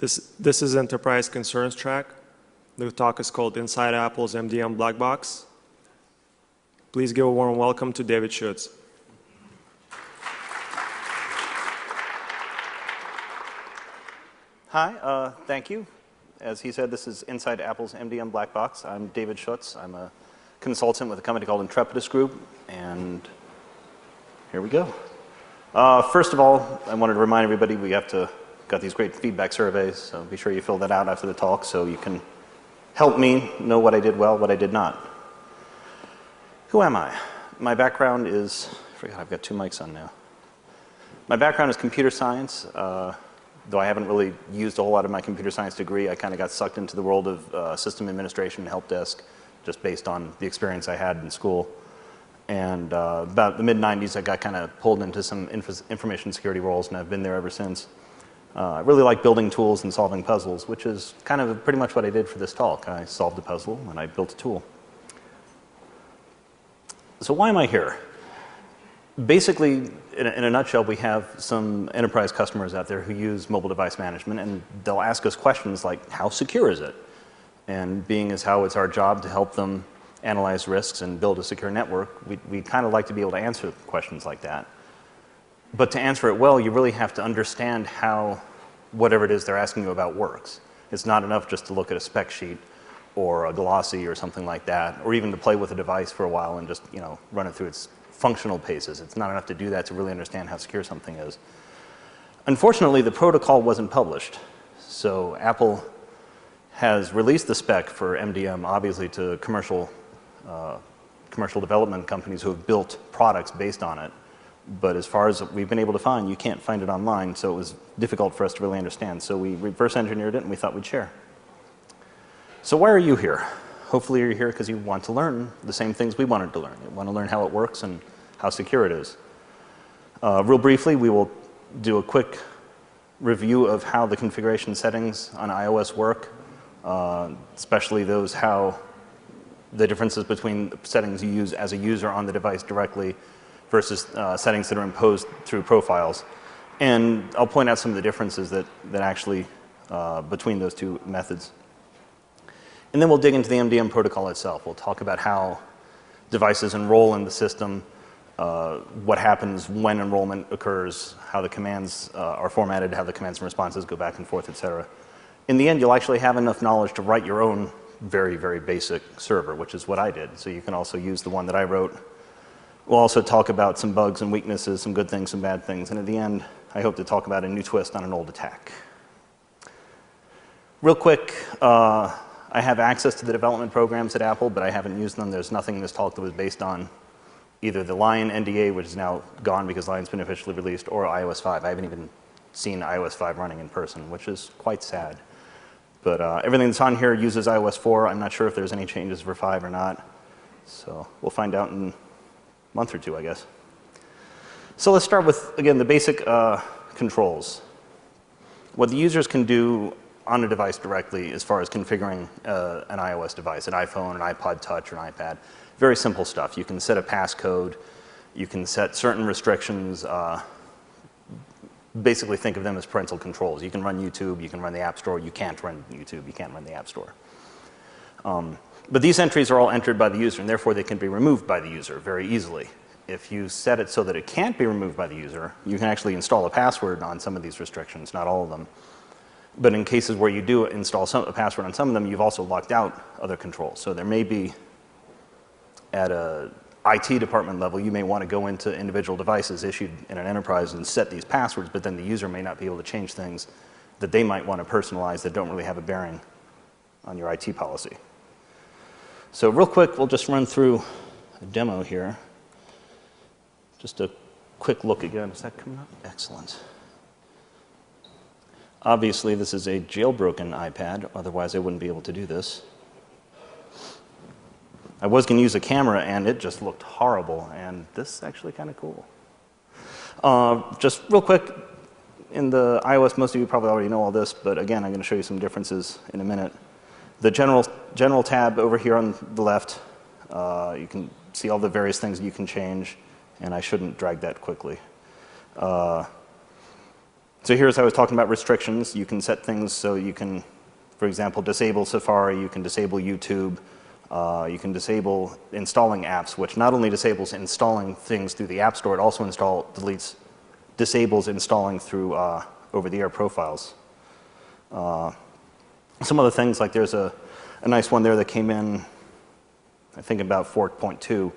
This is Enterprise Concerns track. The talk is called Inside Apple's MDM Black Box. Please give a warm welcome to David Schuetz. Hi, thank you. As he said, this is Inside Apple's MDM Black Box. I'm David Schuetz. I'm a consultant with a company called Intrepidus Group, and here we go. First of all, I wanted to remind everybody we got these great feedback surveys, so be sure you fill that out after the talk so you can help me know what I did well, what I did not. Who am I? My background is, I forgot I've got two mics on now. My background is computer science. Though I haven't really used a whole lot of my computer science degree, I kind of got sucked into the world of system administration and help desk just based on the experience I had in school. And about the mid-90s, I got kind of pulled into some information security roles, and I've been there ever since. I really like building tools and solving puzzles, which is kind of pretty much what I did for this talk. I solved a puzzle and I built a tool. So why am I here? Basically, in a nutshell, we have some enterprise customers out there who use mobile device management, and they'll ask us questions like, how secure is it? And being as how it's our job to help them analyze risks and build a secure network, we kind of like to be able to answer questions like that. But to answer it well, you really have to understand how whatever it is they're asking you about works. It's not enough just to look at a spec sheet or a glossy or something like that, or even to play with a device for a while and just, run it through its functional paces. It's not enough to do that to really understand how secure something is. Unfortunately, the protocol wasn't published. So Apple has released the spec for MDM, obviously, to commercial development companies who have built products based on it. But as far as we've been able to find, you can't find it online, so it was difficult for us to really understand. So we reverse engineered it, and we thought we'd share. So why are you here? Hopefully you're here because you want to learn the same things we wanted to learn. You want to learn how it works and how secure it is. Real briefly, we will do a quick review of how the configuration settings on iOS work, especially how the differences between settings you use as a user on the device directly versus settings that are imposed through profiles. And I'll point out some of the differences that actually between those two methods. And then we'll dig into the MDM protocol itself. We'll talk about how devices enroll in the system, what happens when enrollment occurs, how the commands are formatted, how the commands and responses go back and forth, et cetera. In the end, you'll actually have enough knowledge to write your own very, very basic server, which is what I did. So you can also use the one that I wrote. We'll also talk about some bugs and weaknesses, some good things, some bad things. And at the end, I hope to talk about a new twist on an old attack. Real quick, I have access to the development programs at Apple, but I haven't used them. There's nothing in this talk that was based on either the Lion NDA, which is now gone because Lion's been officially released, or iOS 5. I haven't even seen iOS 5 running in person, which is quite sad. But everything that's on here uses iOS 4. I'm not sure if there's any changes for 5 or not. So we'll find out in a month or two, I guess. So let's start with, again, the basic controls. What the users can do on a device directly as far as configuring an iOS device, an iPhone, an iPod Touch, or an iPad. Very simple stuff. You can set a passcode. You can set certain restrictions. Basically think of them as parental controls. You can run YouTube. You can run the App Store. You can't run YouTube. You can't run the App Store. But these entries are all entered by the user, and therefore they can be removed by the user very easily. If you set it so that it can't be removed by the user, you can actually install a password on some of these restrictions, not all of them. But in cases where you do install a password on some of them, you've also locked out other controls. So there may be, at a IT department level, you may want to go into individual devices issued in an enterprise and set these passwords, but then the user may not be able to change things that they might want to personalize that don't really have a bearing on your IT policy. So real quick, we'll just run through a demo here. Just a quick look again. Is that coming up? Excellent. Obviously, this is a jailbroken iPad. Otherwise, I wouldn't be able to do this. I was going to use a camera, and it just looked horrible. And this is actually kind of cool. Just real quick, in the iOS, most of you probably already know all this. But again, I'm going to show you some differences in a minute. The general tab over here on the left, you can see all the various things you can change. And I shouldn't drag that quickly. So here's how I was talking about restrictions. You can set things so you can, for example, disable Safari, you can disable YouTube, you can disable installing apps, which not only disables installing things through the App Store, it also disables installing through over-the-air profiles. Some other things, like there's a nice one there that came in, I think about 4.2,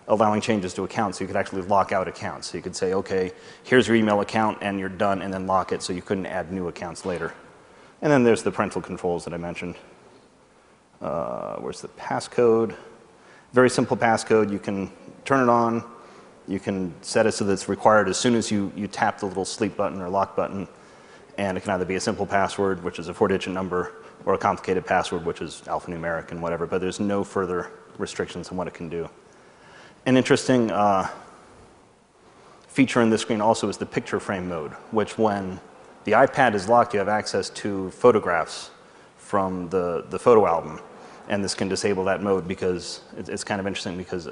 allowing changes to accounts. So you could actually lock out accounts. So you could say, okay, here's your email account and you're done, and then lock it so you couldn't add new accounts later. And then there's the parental controls that I mentioned. Where's the passcode? Very simple passcode. You can turn it on. You can set it so that it's required as soon as you tap the little sleep button or lock button. And it can either be a simple password, which is a 4-digit number, or a complicated password, which is alphanumeric and whatever. But there's no further restrictions on what it can do. An interesting feature in this screen also is the picture frame mode, which when the iPad is locked, you have access to photographs from the photo album. And this can disable that mode because it's kind of interesting because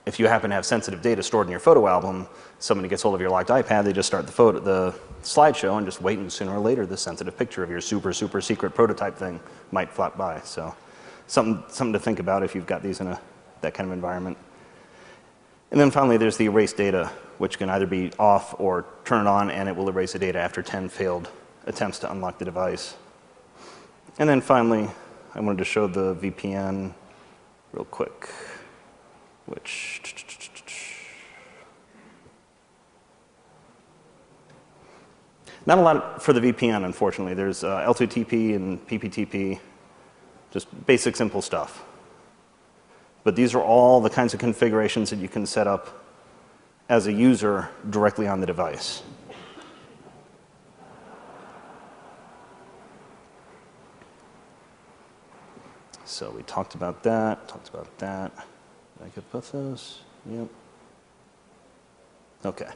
if you happen to have sensitive data stored in your photo album, somebody gets hold of your locked iPad, they just start the slideshow and just wait, and sooner or later the sensitive picture of your super secret prototype thing might flap by. So something to think about if you've got these in that kind of environment. And then finally there's the erase data, which can either be off or turn it on, and it will erase the data after 10 failed attempts to unlock the device. And then finally, I wanted to show the VPN real quick, which not a lot for the VPN, unfortunately. There's L2TP and PPTP, just basic simple stuff. But these are all the kinds of configurations that you can set up as a user directly on the device. So we talked about that. I could put those. Yep. Okay.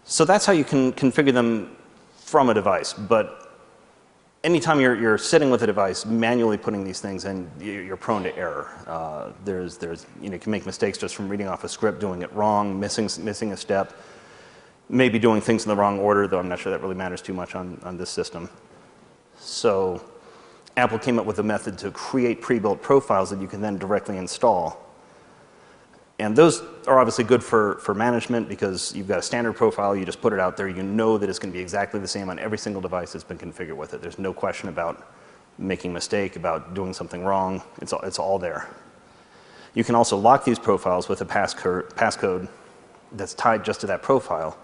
So that's how you can configure them from a device. But anytime you're sitting with a device, manually putting these things in, you're prone to error. You can make mistakes just from reading off a script, doing it wrong, missing a step, maybe doing things in the wrong order, though I'm not sure that really matters too much on this system. So Apple came up with a method to create pre-built profiles that you can then directly install. And those are obviously good for management because you've got a standard profile, you just put it out there, you know that it's going to be exactly the same on every single device that's been configured with it. There's no question about making a mistake, about doing something wrong. It's all there. You can also lock these profiles with a passcode that's tied just to that profile.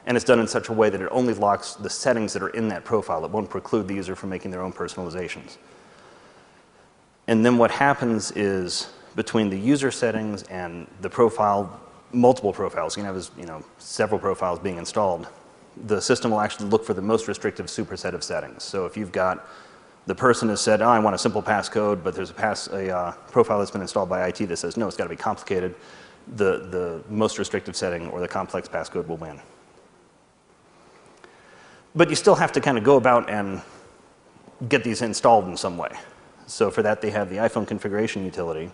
And it's done in such a way that it only locks the settings that are in that profile. It won't preclude the user from making their own personalizations. And then what happens is, between the user settings and the profile, multiple profiles, you can have several profiles being installed, the system will actually look for the most restrictive superset of settings. So if you've got the person has said, oh, I want a simple passcode, but there's a profile that's been installed by IT that says, no, it's got to be complicated, the most restrictive setting or the complex passcode will win. But you still have to kind of go about and get these installed in some way. So for that, they have the iPhone configuration utility,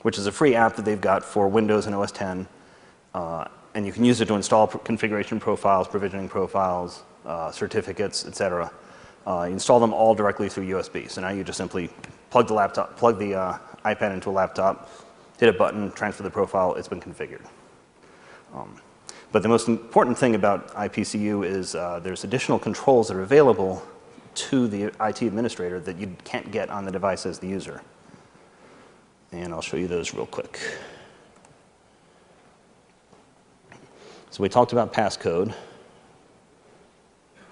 which is a free app that they've got for Windows and OS X. And you can use it to install configuration profiles, provisioning profiles, certificates, etc. You install them all directly through USB. So now you just simply plug the iPad into a laptop, hit a button, transfer the profile, it's been configured. But the most important thing about iPCU is there's additional controls that are available to the IT administrator that you can't get on the device as the user. And I'll show you those real quick. So we talked about passcode.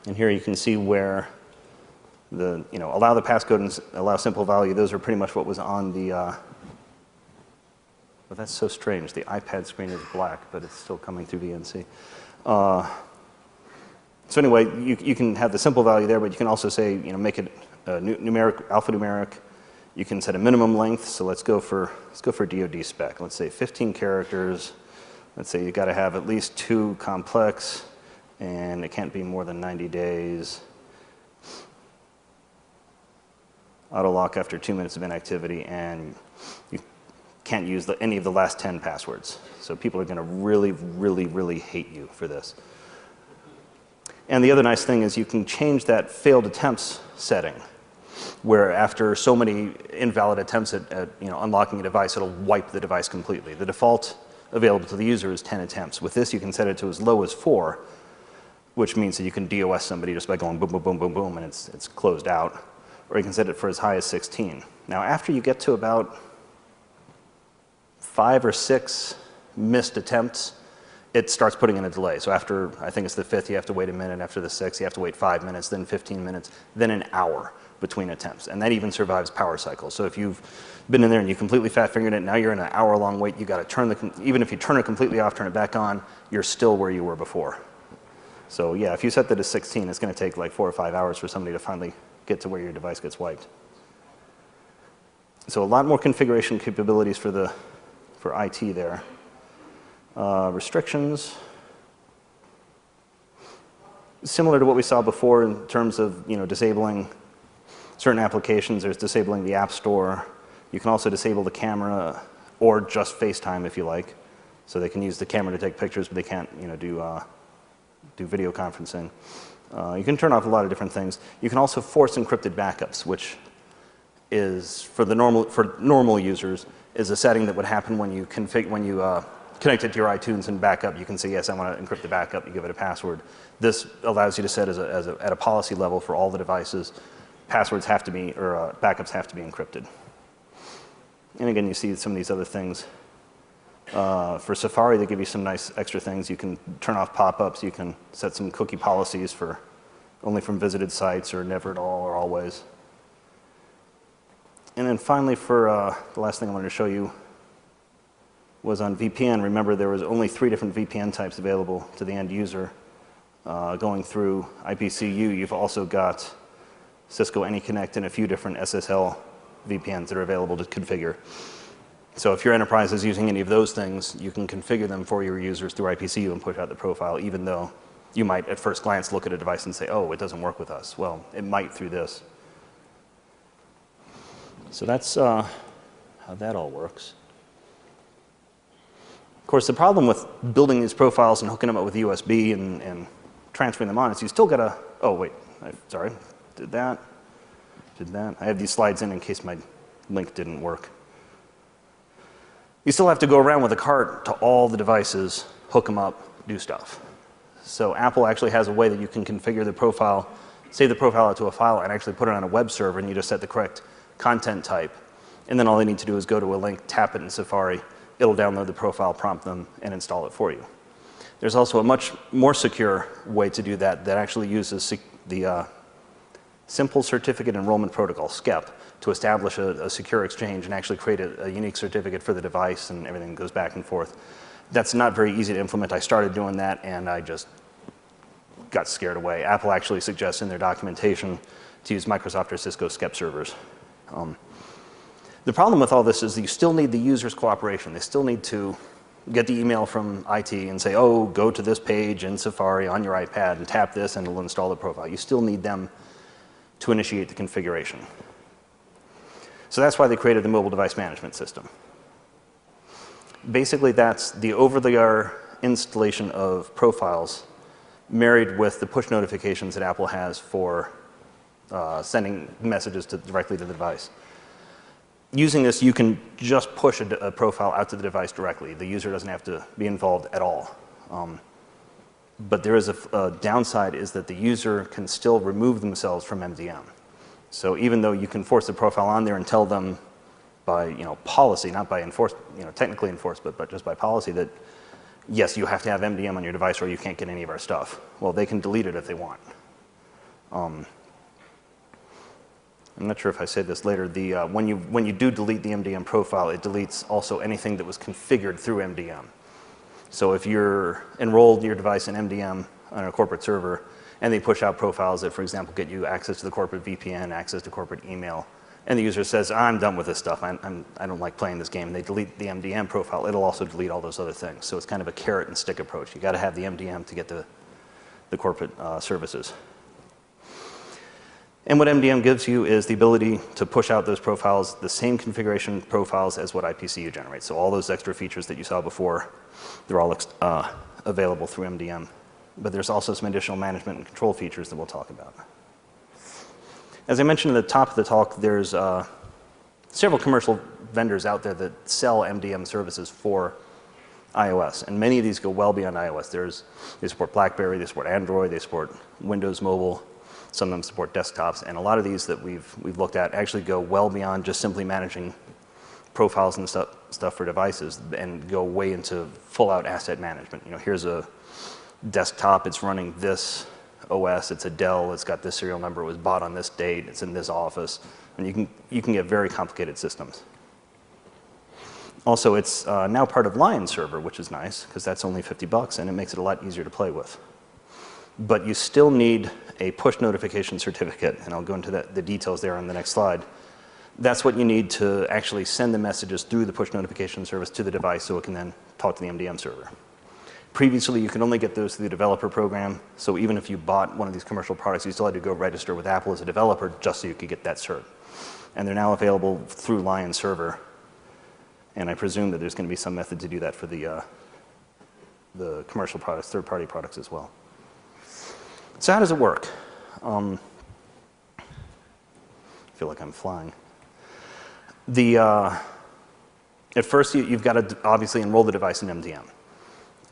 And here you can see where allow the passcode and allow simple value. Those are pretty much what was on the, well, that's so strange. The iPad screen is black, but it's still coming through VNC. So anyway, you can have the simple value there, but you can also say, make it alphanumeric. You can set a minimum length. So let's go for DoD spec. Let's say 15 characters. Let's say you got to have at least 2 complex, and it can't be more than 90 days. Auto lock after 2 minutes of inactivity, and you can't use any of the last 10 passwords. So people are going to really, really, really hate you for this. And the other nice thing is you can change that failed attempts setting, where after so many invalid attempts at unlocking a device, it'll wipe the device completely. The default available to the user is 10 attempts. With this, you can set it to as low as 4, which means that you can DOS somebody just by going boom, boom, boom, boom, boom, and it's closed out. Or you can set it for as high as 16. Now, after you get to about 5 or 6 missed attempts, it starts putting in a delay. So after, I think it's the 5th, you have to wait a minute. After the 6th, you have to wait 5 minutes, then 15 minutes, then an hour between attempts. And that even survives power cycles. So if you've been in there and you completely fat-fingered it, now you're in an hour-long wait, you got to turn even if you turn it completely off, turn it back on, you're still where you were before. So yeah, if you set that to 16, it's going to take like 4 or 5 hours for somebody to finally get to where your device gets wiped. So a lot more configuration capabilities for IT there. Restrictions. Similar to what we saw before in terms of disabling certain applications. There's disabling the App Store. You can also disable the camera or just FaceTime if you like. So they can use the camera to take pictures, but they can't do video conferencing. You can turn off a lot of different things. You can also force encrypted backups, which is for normal users is a setting that would happen when you connect it to your iTunes and backup. You can say, yes, I want to encrypt the backup. You give it a password. This allows you to set at a policy level for all the devices. Passwords have to be, or backups have to be encrypted. And again, you see some of these other things. For Safari, they give you some nice extra things. You can turn off pop-ups. You can set some cookie policies for only from visited sites or never at all or always. And then finally, for the last thing I wanted to show you was on VPN. Remember, there was only 3 different VPN types available to the end user. Going through IPCU, you've also got Cisco AnyConnect and a few different SSL VPNs that are available to configure. So if your enterprise is using any of those things, you can configure them for your users through IPCU and push out the profile, even though you might at first glance look at a device and say, oh, it doesn't work with us. Well, it might through this. So that's how that all works. Of course, the problem with building these profiles and hooking them up with USB and transferring them on is you still got to, oh, wait, sorry, did that. I have these slides in case my link didn't work. You still have to go around with a cart to all the devices, hook them up, do stuff. So Apple actually has a way that you can configure the profile, save the profile out to a file, and actually put it on a web server, and you just set the correct content type. And then all they need to do is go to a link, tap it in Safari, it'll download the profile, prompt them, and install it for you. There's also a much more secure way to do that that actually uses the Simple Certificate Enrollment Protocol, SCEP, to establish a secure exchange and actually create a unique certificate for the device, and everything goes back and forth. That's not very easy to implement. I started doing that, and I just got scared away. Apple actually suggests in their documentation to use Microsoft or Cisco SCEP servers. The problem with all this is that you still need the user's cooperation. They still need to get the email from IT and say, oh, go to this page in Safari on your iPad and tap this and it'll install the profile. You still need them to initiate the configuration. So that's why they created the mobile device management system. Basically, that's the over-the-air installation of profiles married with the push notifications that Apple has for sending messages directly to the device. Using this, you can just push a profile out to the device directly. The user doesn't have to be involved at all. But there is a downside, is that the user can still remove themselves from MDM. So even though you can force the profile on there and tell them by policy, not by technically enforced, but just by policy that, yes, you have to have MDM on your device or you can't get any of our stuff. Well, they can delete it if they want. I'm not sure if I said this later. When you do delete the MDM profile, it deletes also anything that was configured through MDM. So if you're enrolled your device in MDM on a corporate server, and they push out profiles that, for example, get you access to the corporate VPN, access to corporate email, and the user says, I'm done with this stuff, I don't like playing this game, and they delete the MDM profile, it'll also delete all those other things. So it's kind of a carrot and stick approach. You got to have the MDM to get the corporate services. And what MDM gives you is the ability to push out those profiles, the same configuration profiles as what IPCU generates. So all those extra features that you saw before, they're all available through MDM. but there's also some additional management and control features that we'll talk about. As I mentioned at the top of the talk, there's several commercial vendors out there that sell MDM services for iOS, and many of these go well beyond iOS. They support BlackBerry, they support Android, they support Windows Mobile, some of them support desktops, and a lot of these that we've looked at actually go well beyond just simply managing profiles and stuff for devices and go way into full-out asset management. You know, here's a desktop, it's running this OS, it's a Dell, it's got this serial number, it was bought on this date, it's in this office, and you can get very complicated systems. Also, it's now part of Lion Server, which is nice, because that's only $50, and it makes it a lot easier to play with. But you still need a push notification certificate, and I'll go into the details there on the next slide. That's what you need to actually send the messages through the push notification service to the device so it can then talk to the MDM server. Previously, you could only get those through the developer program, so even if you bought one of these commercial products, you still had to go register with Apple as a developer just so you could get that cert. And they're now available through Lion Server, and I presume that there's going to be some method to do that for the commercial products, third-party products as well. So how does it work? I feel like I'm flying. At first, you've got to obviously enroll the device in MDM.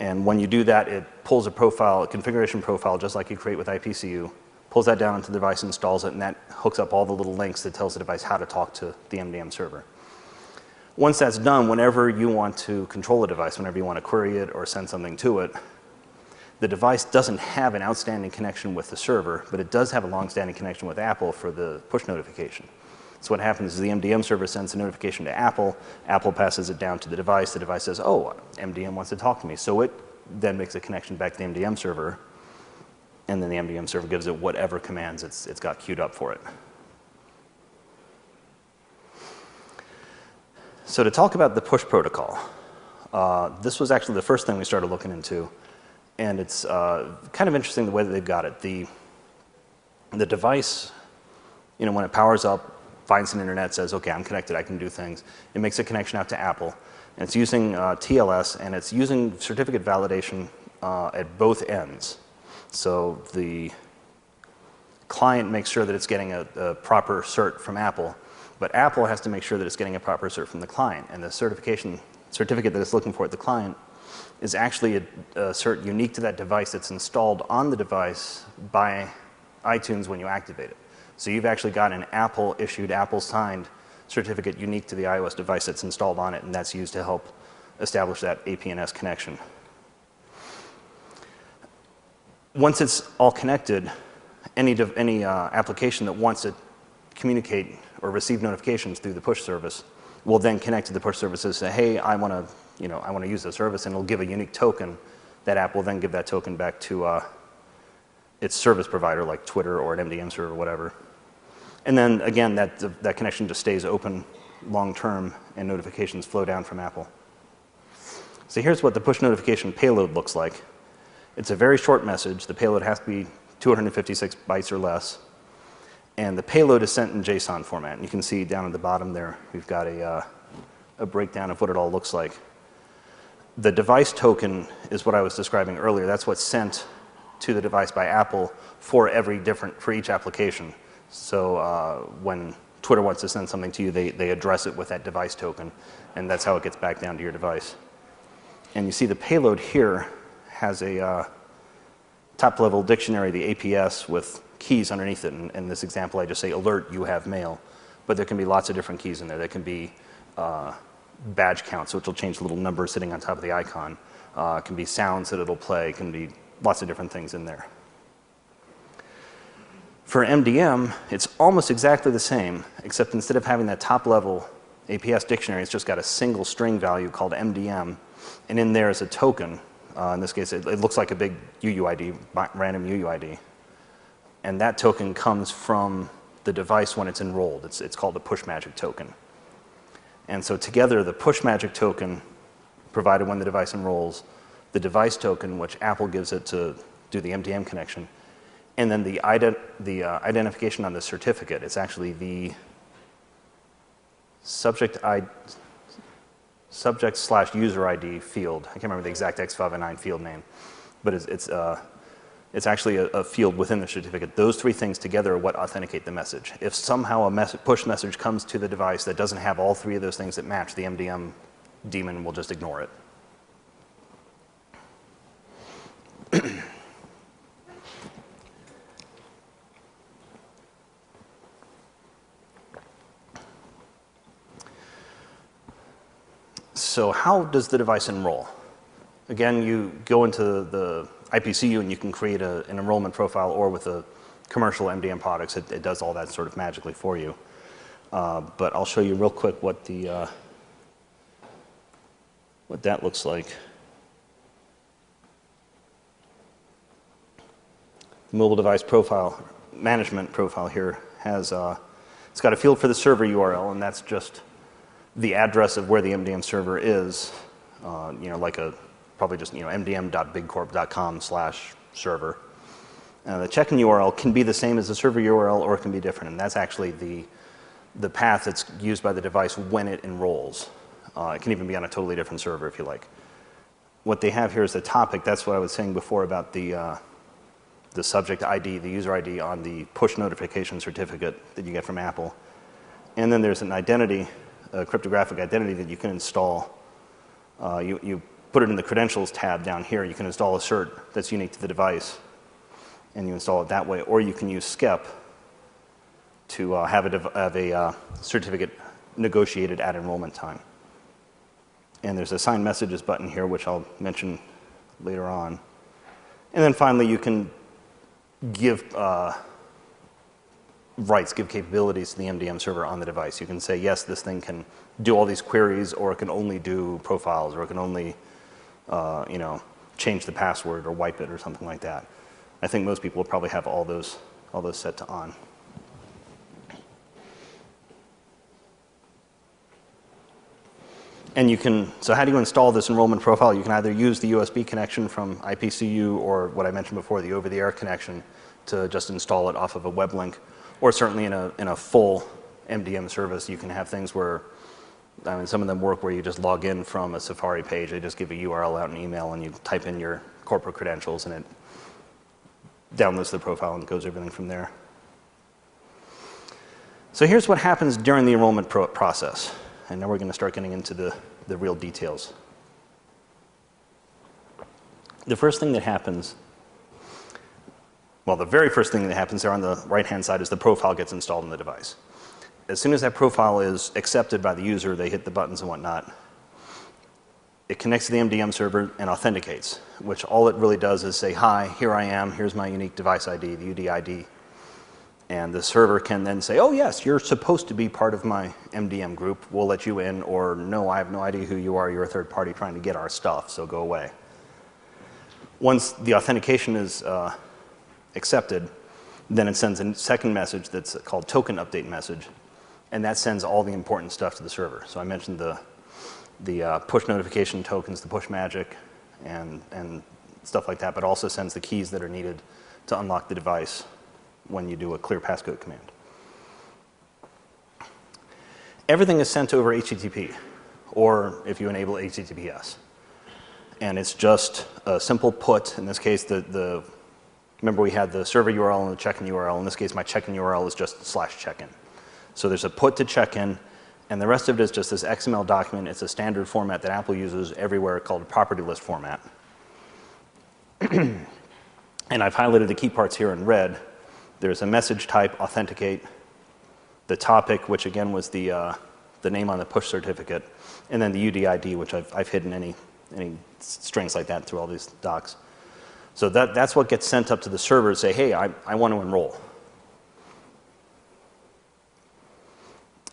And when you do that, it pulls a profile, a configuration profile, just like you create with IPCU, pulls that down into the device, installs it, and that hooks up all the little links that tells the device how to talk to the MDM server. Once that's done, whenever you want to control a device, whenever you want to query it or send something to it, the device doesn't have an outstanding connection with the server, but it does have a long-standing connection with Apple for the push notification. So what happens is the MDM server sends a notification to Apple, Apple passes it down to the device says, oh, MDM wants to talk to me. So it then makes a connection back to the MDM server, and then the MDM server gives it whatever commands it's got queued up for it. So to talk about the push protocol, this was actually the first thing we started looking into, and it's kind of interesting the way that they've got it. The device, you know, when it powers up, finds an internet, says, okay, I'm connected, I can do things. It makes a connection out to Apple, and it's using TLS, and it's using certificate validation at both ends. So the client makes sure that it's getting a proper cert from Apple, but Apple has to make sure that it's getting a proper cert from the client, and the certificate that it's looking for at the client is actually a cert unique to that device that's installed on the device by iTunes when you activate it. So you've actually got an Apple-issued, Apple-signed certificate unique to the iOS device that's installed on it, and that's used to help establish that APNS connection. Once it's all connected, any application that wants to communicate or receive notifications through the push service will then connect to the push service and say, hey, I want to use the service, and it'll give a unique token. That app will then give that token back to its service provider, like Twitter or an MDM server or whatever. And then again, that connection just stays open long-term, and notifications flow down from Apple. So here's what the push notification payload looks like. It's a very short message. The payload has to be 256 bytes or less. And the payload is sent in JSON format. And you can see down at the bottom there, we've got a breakdown of what it all looks like. The device token is what I was describing earlier. That's what's sent to the device by Apple for each application. So when Twitter wants to send something to you, they address it with that device token, and that's how it gets back down to your device. And you see the payload here has a top-level dictionary, the APS, with keys underneath it. And in this example, I just say, alert, you have mail. But there can be lots of different keys in there. There can be badge counts, which will change the little number sitting on top of the icon. It can be sounds that it'll play. It can be lots of different things in there. For MDM, it's almost exactly the same, except instead of having that top-level APS dictionary, it's just got a single string value called MDM, and in there is a token. In this case, it looks like a big UUID, random UUID. And that token comes from the device when it's enrolled. It's called the push magic token. And so together, the push magic token, provided when the device enrolls, the device token, which Apple gives it to do the MDM connection, and then the identification on the certificate. It's actually the subject/user ID field. I can't remember the exact X509 field name, but it's It's actually a field within the certificate. Those three things together are what authenticate the message. If somehow a push message comes to the device that doesn't have all three of those things that match, the MDM daemon will just ignore it. So how does the device enroll? Again, you go into the IPCU and you can create an enrollment profile, or with the commercial MDM products, it does all that sort of magically for you. But I'll show you real quick what that looks like. The mobile device management profile here has it's got a field for the server URL, and that's just the address of where the MDM server is. Like probably just mdm.bigcorp.com/server. The check-in URL can be the same as the server URL, or it can be different, and that's actually the path that's used by the device when it enrolls. It can even be on a totally different server if you like. What they have here is the topic. That's what I was saying before about the subject ID, the user ID on the push notification certificate that you get from Apple. And then there's an identity, a cryptographic identity that you can install. You put it in the credentials tab down here. You can install a cert that's unique to the device, and you install it that way. Or you can use SCEP to have a certificate negotiated at enrollment time. And there's a sign messages button here, which I'll mention later on. And then finally, you can give rights, give capabilities to the MDM server on the device. You can say, yes, this thing can do all these queries, or it can only do profiles, or it can only change the password or wipe it or something like that. I think most people will probably have all those set to on. And so how do you install this enrollment profile? You can either use the USB connection from IPCU, or what I mentioned before, the over-the-air connection, to just install it off of a web link. Or certainly in a full MDM service, you can have things where, some of them work where you just log in from a Safari page. They just give a URL out an email, and you type in your corporate credentials, and it downloads the profile and goes everything from there. So here's what happens during the enrollment process. And now we're going to start getting into the real details. The first thing that happens, well, the very first thing that happens there on the right-hand side is the profile gets installed on the device. As soon as that profile is accepted by the user, they hit the buttons and whatnot, it connects to the MDM server and authenticates, which all it really does is say, hi, here I am, here's my unique device ID, the UDID. And the server can then say, oh, yes, you're supposed to be part of my MDM group. We'll let you in. Or, no, I have no idea who you are. You're a third party trying to get our stuff, so go away. Once the authentication is accepted, then it sends a second message that's called token update message. And that sends all the important stuff to the server. So I mentioned the push notification tokens, the push magic, and stuff like that, but also sends the keys that are needed to unlock the device when you do a clear passcode command. Everything is sent over HTTP, or if you enable HTTPS. And it's just a simple put. In this case, remember we had the server URL and the check-in URL. In this case, my check-in URL is just /checkin. So there's a put to check-in, and the rest of it is just this XML document. It's a standard format that Apple uses everywhere called a property list format. And I've highlighted the key parts here in red. There's a message type, authenticate, the topic, which again was the name on the push certificate, and then the UDID, which I've hidden any strings like that through all these docs. So that's what gets sent up to the server to say, hey, I want to enroll.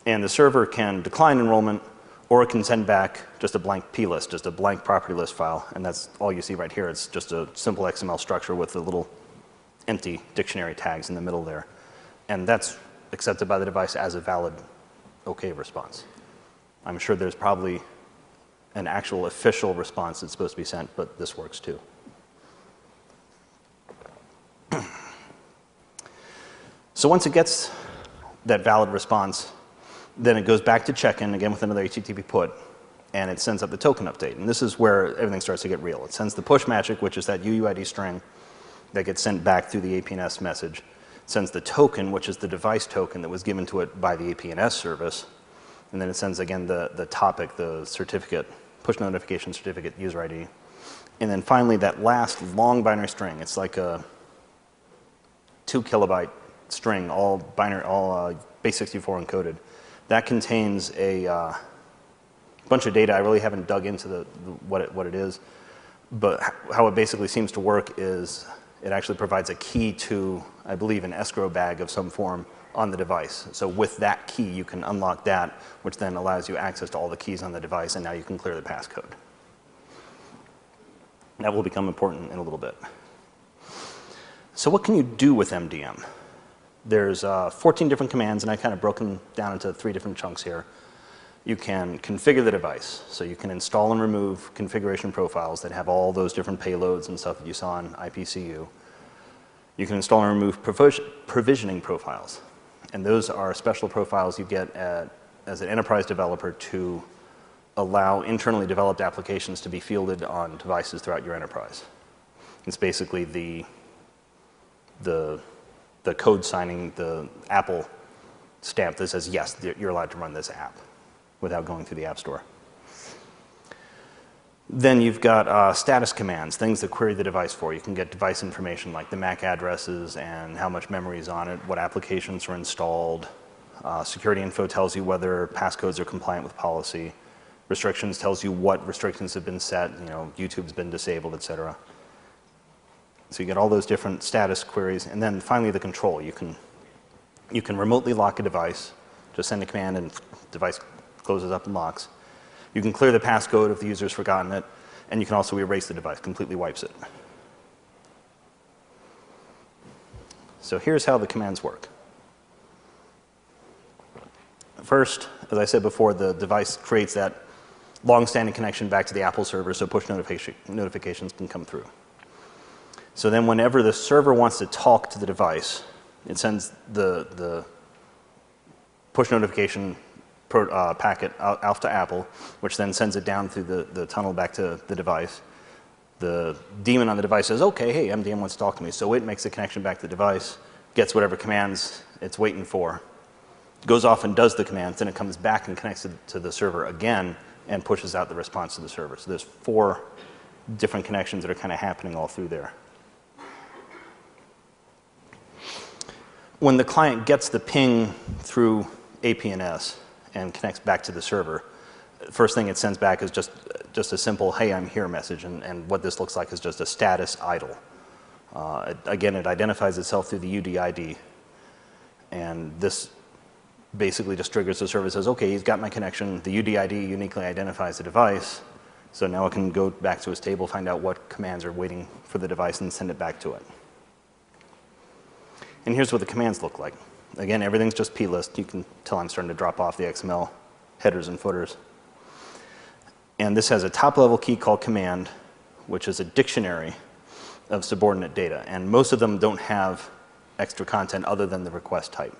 And the server can decline enrollment, or it can send back just a blank plist, just a blank property list file, and that's all you see right here. It's just a simple XML structure with a little empty dictionary tags in the middle there. And that's accepted by the device as a valid OK response. I'm sure there's probably an actual official response that's supposed to be sent, but this works too. So once it gets that valid response, then it goes back to check-in, again with another HTTP put, and it sends up the token update. And this is where everything starts to get real. It sends the push magic, which is that UUID string, that gets sent back through the APNS message, sends the token, which is the device token that was given to it by the APNS service, and then it sends again the topic, the certificate, push notification certificate user ID. And then finally that last long binary string, it's like a 2 kilobyte string, all binary, all base64 encoded. That contains a bunch of data. I really haven't dug into what it is, but how it basically seems to work is it actually provides a key to, I believe, an escrow bag of some form on the device. So with that key, you can unlock that, which then allows you access to all the keys on the device, and now you can clear the passcode. That will become important in a little bit. So what can you do with MDM? There's 14 different commands, and I kind of broke them down into 3 different chunks here. You can configure the device. So you can install and remove configuration profiles that have all those different payloads and stuff that you saw on IPCU. You can install and remove provisioning profiles. And those are special profiles you get as an enterprise developer to allow internally developed applications to be fielded on devices throughout your enterprise. It's basically the code signing the Apple stamp that says, yes, you're allowed to run this app without going through the App Store. Then you've got status commands, things that query the device for. You can get device information like the MAC addresses and how much memory is on it, what applications are installed. Security info tells you whether passcodes are compliant with policy. Restrictions tells you what restrictions have been set, you know, YouTube's been disabled, et cetera. So you get all those different status queries. And then finally the control. You can remotely lock a device, just send a command and the device closes up and locks. You can clear the passcode if the user's forgotten it, and you can also erase the device, completely wipes it. So here's how the commands work. First, as I said before, the device creates that long-standing connection back to the Apple server so push notifications can come through. So then whenever the server wants to talk to the device, it sends the push notification packet out to Apple, which then sends it down through the tunnel back to the device. The daemon on the device says, okay, hey, MDM wants to talk to me. So it makes the connection back to the device, gets whatever commands it's waiting for, goes off and does the commands, then it comes back and connects to the server again and pushes out the response to the server. So there's 4 different connections that are kind of happening all through there. When the client gets the ping through APNS and connects back to the server, first thing it sends back is just a simple, hey, I'm here message, and what this looks like is just a status idle. Again, it identifies itself through the UDID, and this basically just triggers the server, says, okay, he's got my connection, the UDID uniquely identifies the device, so now it can go back to its table, find out what commands are waiting for the device, and send it back to it. And here's what the commands look like. Again, everything's just plist. You can tell I'm starting to drop off the XML headers and footers. And this has a top-level key called command, which is a dictionary of subordinate data. And most of them don't have extra content other than the request type.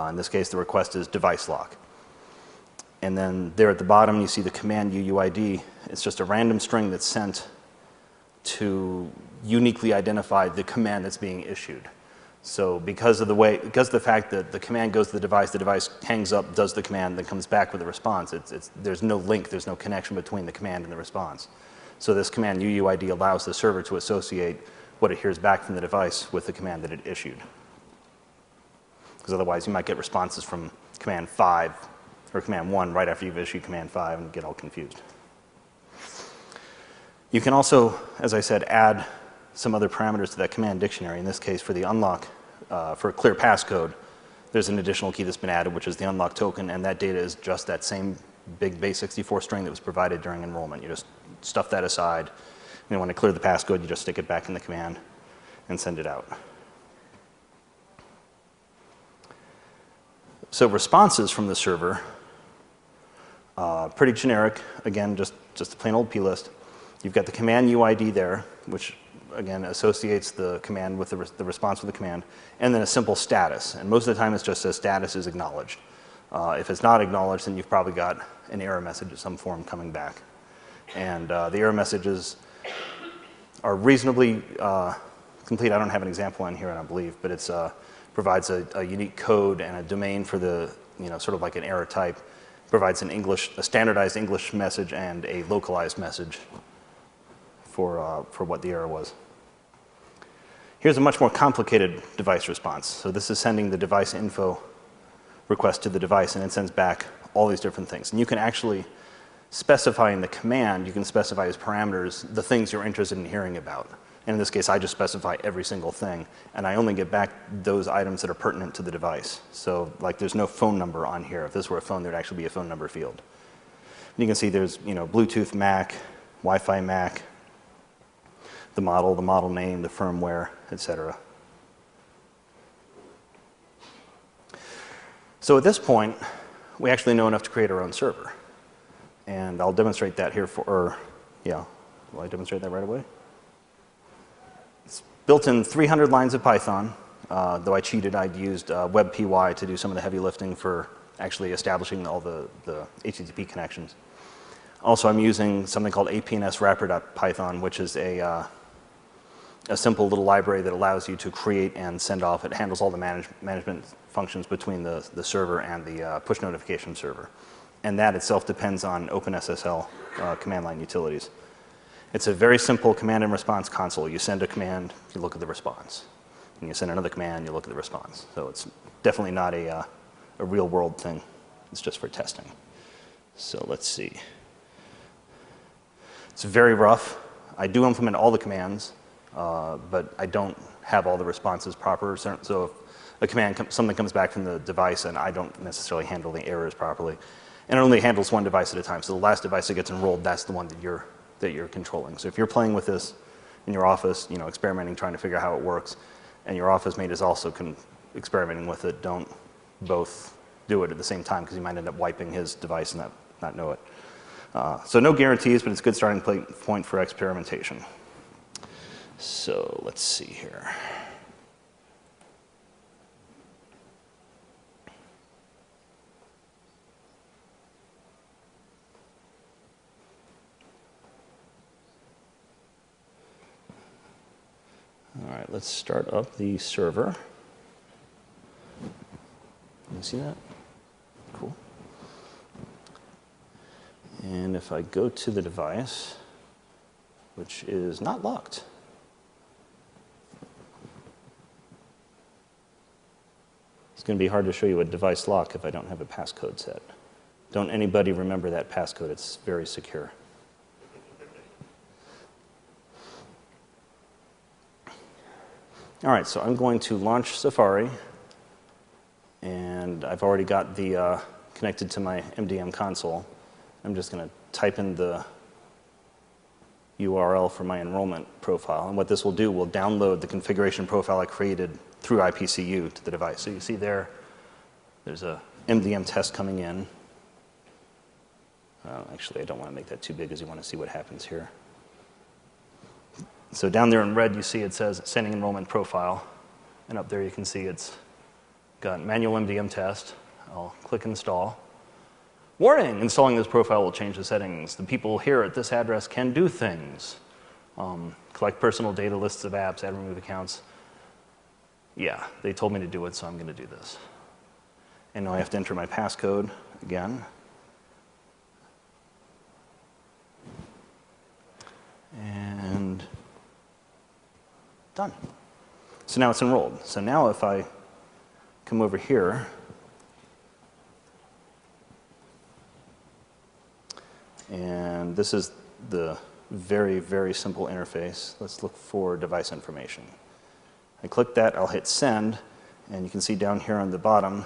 In this case, the request is device lock. And then there at the bottom, you see the command UUID. It's just a random string that's sent to uniquely identify the command that's being issued. So because of the fact that the command goes to the device hangs up, does the command, then comes back with a response. There's no link, there's no connection between the command and the response. So this command UUID allows the server to associate what it hears back from the device with the command that it issued. Because otherwise you might get responses from command 5 or command 1 right after you've issued command 5 and get all confused. You can also, as I said, add some other parameters to that command dictionary. In this case, for the unlock, for a clear passcode, there's an additional key that's been added, which is the unlock token, and that data is just that same big base64 string that was provided during enrollment. You just stuff that aside, and then when I clear the passcode, you just stick it back in the command and send it out. So responses from the server, pretty generic. Again, just a plain old plist. You've got the command UID there, which again associates the command with the response of the command, and then a simple status. And most of the time it's just says status is acknowledged. If it's not acknowledged, then you've probably got an error message of some form coming back. And the error messages are reasonably complete. I don't have an example on here, I don't believe, but it provides a unique code and a domain for the, sort of like an error type. Provides a standardized English message and a localized message for what the error was. Here's a much more complicated device response. So this is sending the device info request to the device, and it sends back all these different things. And you can actually specify in the command, you can specify as parameters the things you're interested in hearing about. And in this case, I just specify every single thing, and I only get back those items that are pertinent to the device. So like there's no phone number on here. If this were a phone, there'd actually be a phone number field. And you can see there's Bluetooth Mac, Wi-Fi Mac, the model name, the firmware, etc. So at this point, we actually know enough to create our own server. And I'll demonstrate that here will I demonstrate that right away? It's built in 300 lines of Python. Though I cheated, I'd used WebPY to do some of the heavy lifting for actually establishing all the HTTP connections. Also, I'm using something called APNS wrapper.python, which is a simple little library that allows you to create and send off. It handles all the management functions between the server and the push notification server. And that itself depends on OpenSSL command line utilities. It's a very simple command and response console. You send a command, you look at the response. And you send another command, you look at the response. So it's definitely not a real world thing. It's just for testing. So let's see. It's very rough. I do implement all the commands, but I don't have all the responses proper. So if something comes back from the device and I don't necessarily handle the errors properly. And it only handles one device at a time. So the last device that gets enrolled, that's the one that you're controlling. So if you're playing with this in your office, experimenting, trying to figure out how it works, and your office mate is also experimenting with it, don't both do it at the same time because you might end up wiping his device and not know it. So no guarantees, but it's a good starting point for experimentation. So let's see here. All right, let's start up the server. You see that? Cool. And if I go to the device, which is not locked, it's going to be hard to show you a device lock if I don't have a passcode set. Don't anybody remember that passcode. It's very secure. All right, so I'm going to launch Safari, and I've already got the connected to my MDM console. I'm just going to type in the URL for my enrollment profile, and what this will do will download the configuration profile I created through IPCU to the device. So you see there's a MDM test coming in. Actually, I don't want to make that too big because you want to see what happens here. So down there in red, you see it says sending enrollment profile. And up there, you can see it's got manual MDM test. I'll click install. Warning, installing this profile will change the settings. The people here at this address can do things. Collect personal data, lists of apps, add, remove accounts. Yeah, they told me to do it, so I'm going to do this. And now I have to enter my passcode again. And done. So now it's enrolled. So now if I come over here, and this is the very, very simple interface. Let's look for device information. I click that, I'll hit send, and you can see down here on the bottom,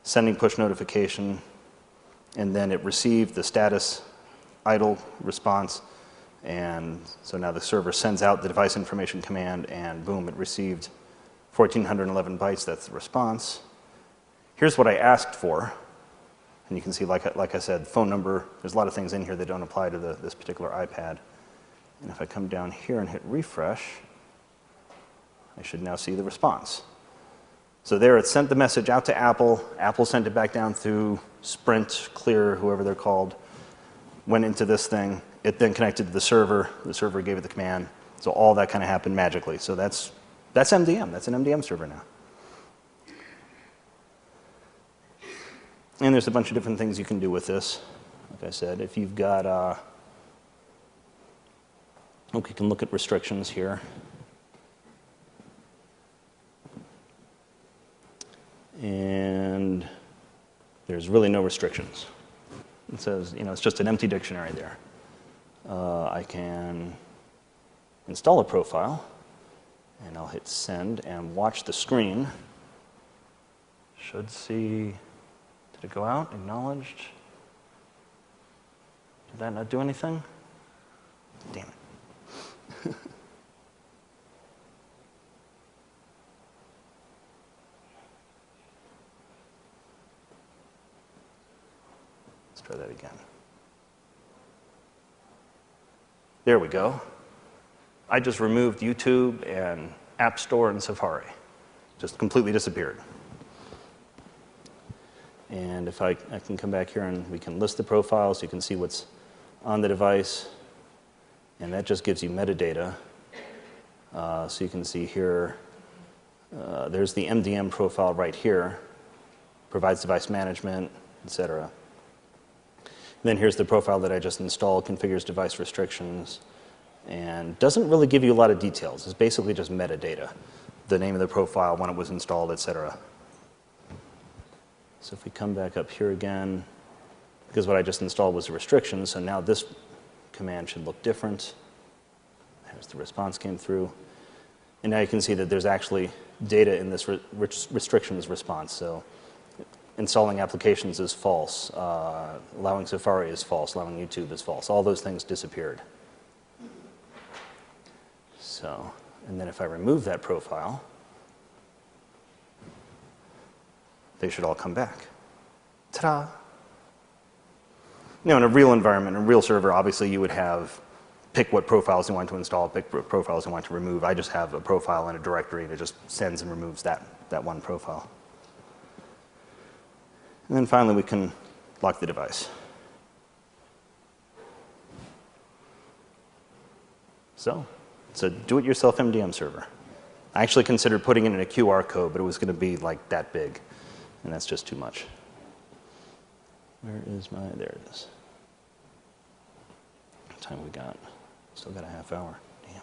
sending push notification, and then it received the status idle response. And so now the server sends out the device information command, and boom, it received 1,411 bytes. That's the response. Here's what I asked for. And you can see, like I said, phone number. There's a lot of things in here that don't apply to this particular iPad. And if I come down here and hit refresh, I should now see the response. So there, it sent the message out to Apple. Apple sent it back down through Sprint, Clear, whoever they're called. Went into this thing. It then connected to the server. The server gave it the command. So all that kind of happened magically. So that's That's MDM. That's an MDM server now. And there's a bunch of different things you can do with this. Like I said, if you've got, we can look at restrictions here. And there's really no restrictions. It says, it's just an empty dictionary there. I can install a profile, and I'll hit send and watch the screen. Should see, did it go out? Acknowledged. Did that not do anything? Damn it. Let's try that again. There we go. I just removed YouTube and App Store and Safari. Just completely disappeared. And if I can come back here and we can list the profiles, so you can see what's on the device. And that just gives you metadata. So you can see here, there's the MDM profile right here. Provides device management, etc. Then here's the profile that I just installed, configures device restrictions, and doesn't really give you a lot of details. It's basically just metadata, the name of the profile, when it was installed, etc. So if we come back up here again, because what I just installed was a restriction, so now this command should look different. There's the response came through. And now you can see that there's actually data in this restrictions response. So installing applications is false, allowing Safari is false, allowing YouTube is false. All those things disappeared. So, and then if I remove that profile, they should all come back. Ta-da! In a real environment, in a real server, obviously you would have pick what profiles you want to install, pick what profiles you want to remove. I just have a profile in a directory that just sends and removes that one profile. And then finally, we can lock the device. So, it's a do-it-yourself MDM server. I actually considered putting it in a QR code, but it was going to be like that big, and that's just too much. Where is my, there it is. What time we got? Still got a half hour, damn.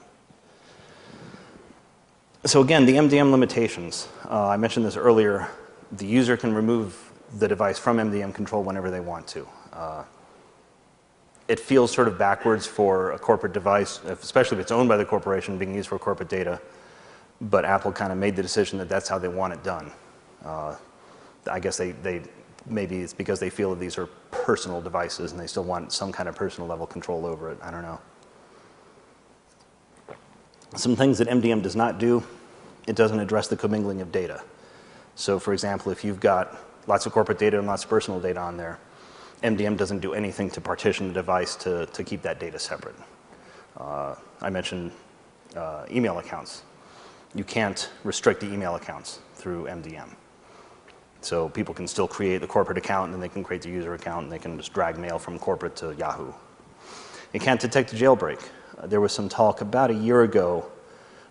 So again, the MDM limitations. I mentioned this earlier. The user can remove the device from MDM control whenever they want to. It feels sort of backwards for a corporate device, especially if it's owned by the corporation, being used for corporate data. But Apple kind of made the decision that that's how they want it done. I guess maybe it's because they feel that these are personal devices and they still want some kind of personal level control over it. I don't know. Some things that MDM does not do, it doesn't address the commingling of data. So for example, if you've got lots of corporate data and lots of personal data on there, MDM doesn't do anything to partition the device to keep that data separate. I mentioned email accounts. You can't restrict the email accounts through MDM. So people can still create the corporate account, and then they can create the user account, and they can just drag mail from corporate to Yahoo. It can't detect a jailbreak. There was some talk about a year ago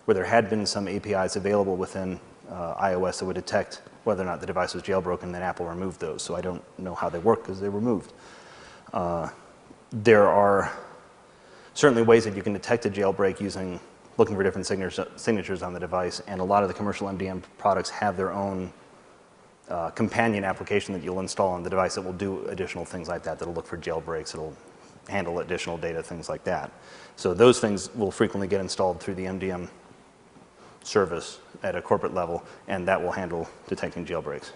where there had been some APIs available within iOS that would detect whether or not the device was jailbroken, and then Apple removed those. So I don't know how they work because they were removed. There are certainly ways that you can detect a jailbreak looking for different signatures on the device, and a lot of the commercial MDM products have their own companion application that you'll install on the device that will do additional things like that, that'll look for jailbreaks, it'll handle additional data, things like that. So those things will frequently get installed through the MDM service at a corporate level, and that will handle detecting jailbreaks.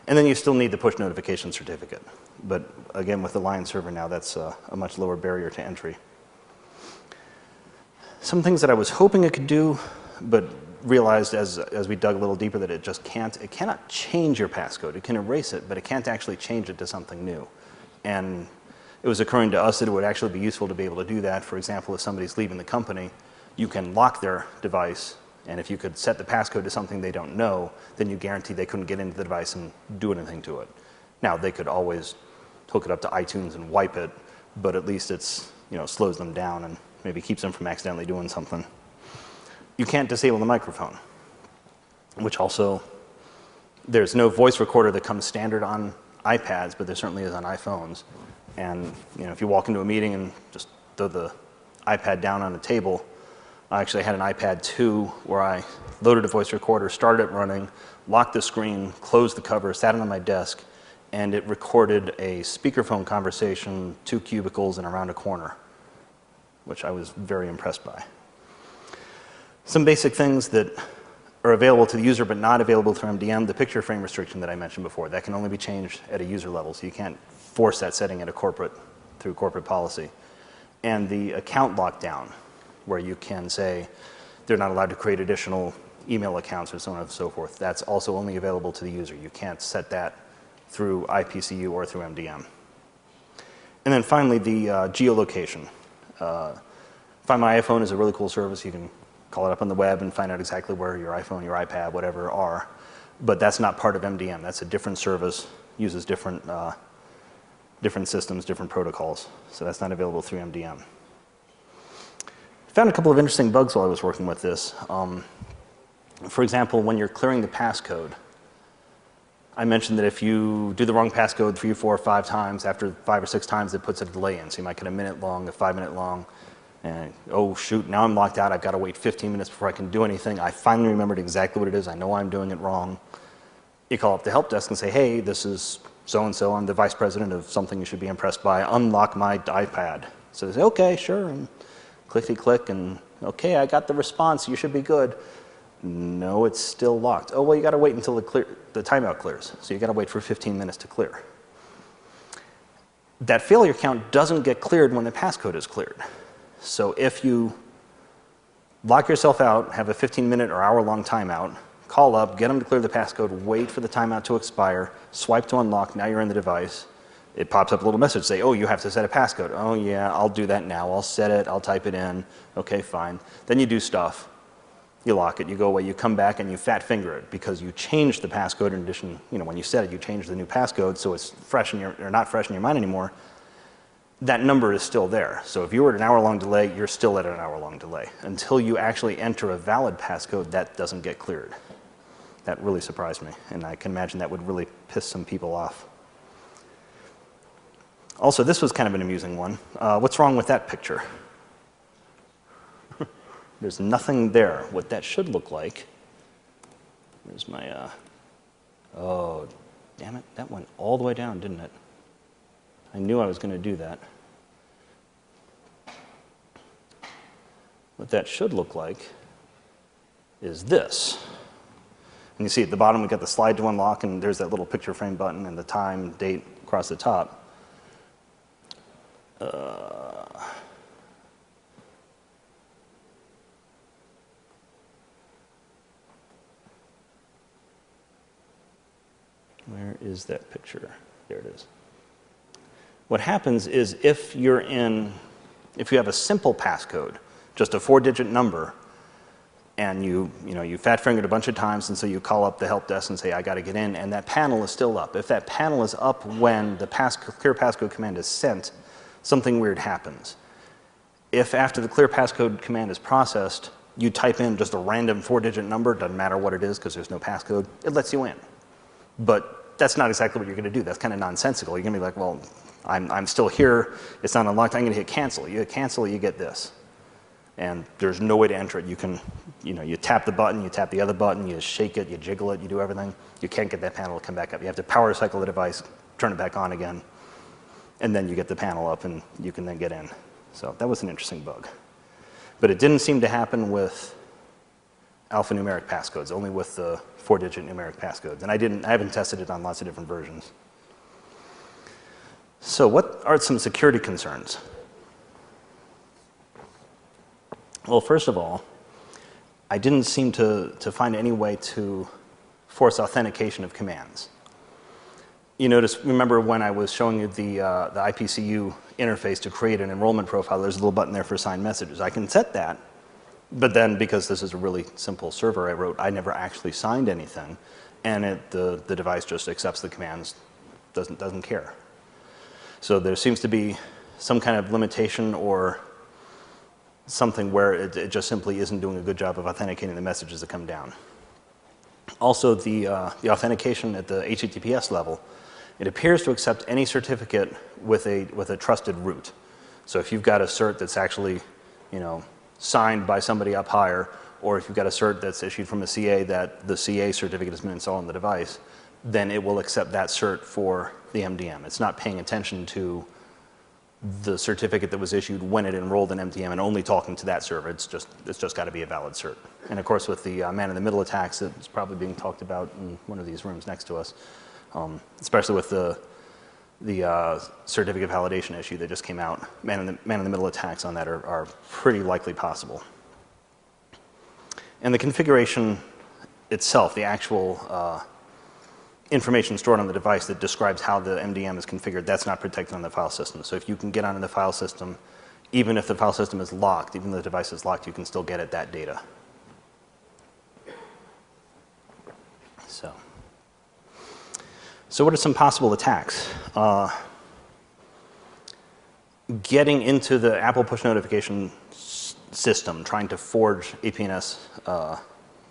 And then you still need the push notification certificate. But again, with the Lion server now, that's a much lower barrier to entry. Some things that I was hoping it could do, but realized as we dug a little deeper that it just can't. It cannot change your passcode. It can erase it, but it can't actually change it to something new. And it was occurring to us that it would actually be useful to be able to do that. For example, if somebody's leaving the company, you can lock their device, and if you could set the passcode to something they don't know, then you guarantee they couldn't get into the device and do anything to it. Now, they could always hook it up to iTunes and wipe it, but at least it's, slows them down and maybe keeps them from accidentally doing something. You can't disable the microphone. which also, there's no voice recorder that comes standard on iPads, but there certainly is on iPhones. And if you walk into a meeting and just throw the iPad down on a table, I actually had an iPad 2 where I loaded a voice recorder, started it running, locked the screen, closed the cover, sat it on my desk, and it recorded a speakerphone conversation 2 cubicles and around a corner, which I was very impressed by. Some basic things that are available to the user but not available through MDM, the picture frame restriction that I mentioned before, that can only be changed at a user level, so you can't force that setting at a through corporate policy. And the account lockdown, where you can say they're not allowed to create additional email accounts or so on and so forth. That's also only available to the user. You can't set that through IPCU or through MDM. And then finally, the geolocation. Find My iPhone is a really cool service. You can call it up on the web and find out exactly where your iPhone, your iPad, whatever are. But that's not part of MDM. That's a different service, uses different systems, different protocols. So that's not available through MDM. Found a couple of interesting bugs while I was working with this. For example, when you're clearing the passcode, I mentioned that if you do the wrong passcode 3, 4, 5 times, after 5 or 6 times, it puts a delay in. So you might get a minute long, a 5-minute long, and oh shoot, now I'm locked out. I've got to wait 15 minutes before I can do anything. I finally remembered exactly what it is. I know I'm doing it wrong. You call up the help desk and say, hey, this is so-and-so. I'm the vice president of something you should be impressed by. Unlock my iPad. So they say, okay, sure. And clickety-click, and okay, I got the response. You should be good. No, it's still locked. Oh, well, you got to wait until the timeout clears. So you got to wait for 15 minutes to clear. That failure count doesn't get cleared when the passcode is cleared. So if you lock yourself out, have a 15-minute or hour-long timeout, call up, get them to clear the passcode, wait for the timeout to expire, swipe to unlock, now you're in the device. It pops up a little message, say, oh, you have to set a passcode. Oh, yeah, I'll do that now. I'll set it, I'll type it in. Okay, fine. Then you do stuff. You lock it, you go away, you come back, and you fat finger it because you changed the passcode in addition, when you set it, you changed the new passcode, so it's fresh in or not fresh in your mind anymore. That number is still there. So if you were at an hour-long delay, you're still at an hour-long delay. Until you actually enter a valid passcode, that doesn't get cleared. That really surprised me, and I can imagine that would really piss some people off. Also, this was kind of an amusing one. What's wrong with that picture? There's nothing there. What that should look like, there's my, oh, damn it, that went all the way down, didn't it? I knew I was going to do that. What that should look like is this. And you see at the bottom, we've got the slide to unlock, and there's that little picture frame button and the time, date across the top. Where is that picture? There it is. What happens is if you have a simple passcode, just a 4-digit number, and you fat fingered a bunch of times, and so you call up the help desk and say, I got to get in, and that panel is still up. If that panel is up when the clear passcode command is sent, something weird happens. If after the clear passcode command is processed, you type in just a random 4-digit number, doesn't matter what it is because there's no passcode, it lets you in. But that's not exactly what you're going to do. That's kind of nonsensical. You're going to be like, well, I'm still here. It's not unlocked. I'm going to hit cancel. You hit cancel, you get this. And there's no way to enter it. You can, you tap the button, you tap the other button, you shake it, you jiggle it, you do everything. You can't get that panel to come back up. You have to power cycle the device, turn it back on again, and then you get the panel up and you can then get in. So that was an interesting bug. But it didn't seem to happen with alphanumeric passcodes, only with the 4-digit numeric passcodes. And I haven't tested it on lots of different versions. So what are some security concerns? Well, first of all, I didn't seem to find any way to force authentication of commands. You remember when I was showing you the IPCU interface to create an enrollment profile, there's a little button there for signed messages. I can set that, but then because this is a really simple server I wrote, I never actually signed anything, and the device just accepts the commands, doesn't care. So there seems to be some kind of limitation or something where it just simply isn't doing a good job of authenticating the messages that come down. Also, the authentication at the HTTPS level, it appears to accept any certificate with a trusted root. So if you've got a cert that's actually, signed by somebody up higher, or if you've got a cert that's issued from a CA that the CA certificate has been installed on the device, then it will accept that cert for the MDM. It's not paying attention to the certificate that was issued when it enrolled in MDM and only talking to that server. It's just got to be a valid cert. And of course, with the man-in-the-middle attacks, it's probably being talked about in one of these rooms next to us, especially with the certificate validation issue that just came out. Man-in-the-middle attacks on that are pretty likely possible. And the configuration itself, the actual information stored on the device that describes how the MDM is configured, that's not protected on the file system. So if you can get onto the file system, even if the file system is locked, even though the device is locked, you can still get at that data. So what are some possible attacks? Getting into the Apple push notification system, trying to forge APNS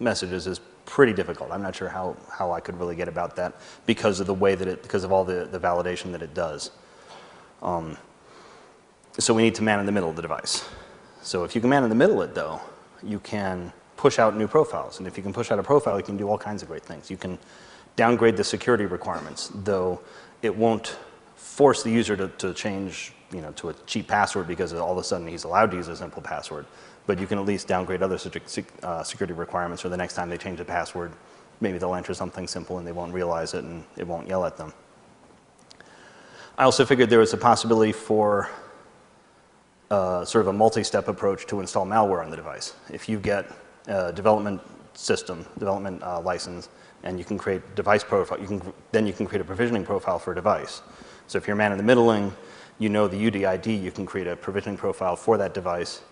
messages is pretty difficult. I'm not sure how I could really get about that because of the way that because of all the validation that it does. So we need to man in the middle of the device. So if you can man in the middle it though, you can push out new profiles. And if you can push out a profile, you can do all kinds of great things. You can downgrade the security requirements, though it won't force the user to change to a cheap password because all of a sudden he's allowed to use a simple password. But you can at least downgrade other security requirements, or the next time they change the password, maybe they'll enter something simple and they won't realize it and it won't yell at them. I also figured there was a possibility for sort of a multi-step approach to install malware on the device. If you get a development license, and you can create device profile, then you can create a provisioning profile for a device. So if you're man in the middling, you know the UDID, you can create a provisioning profile for that device,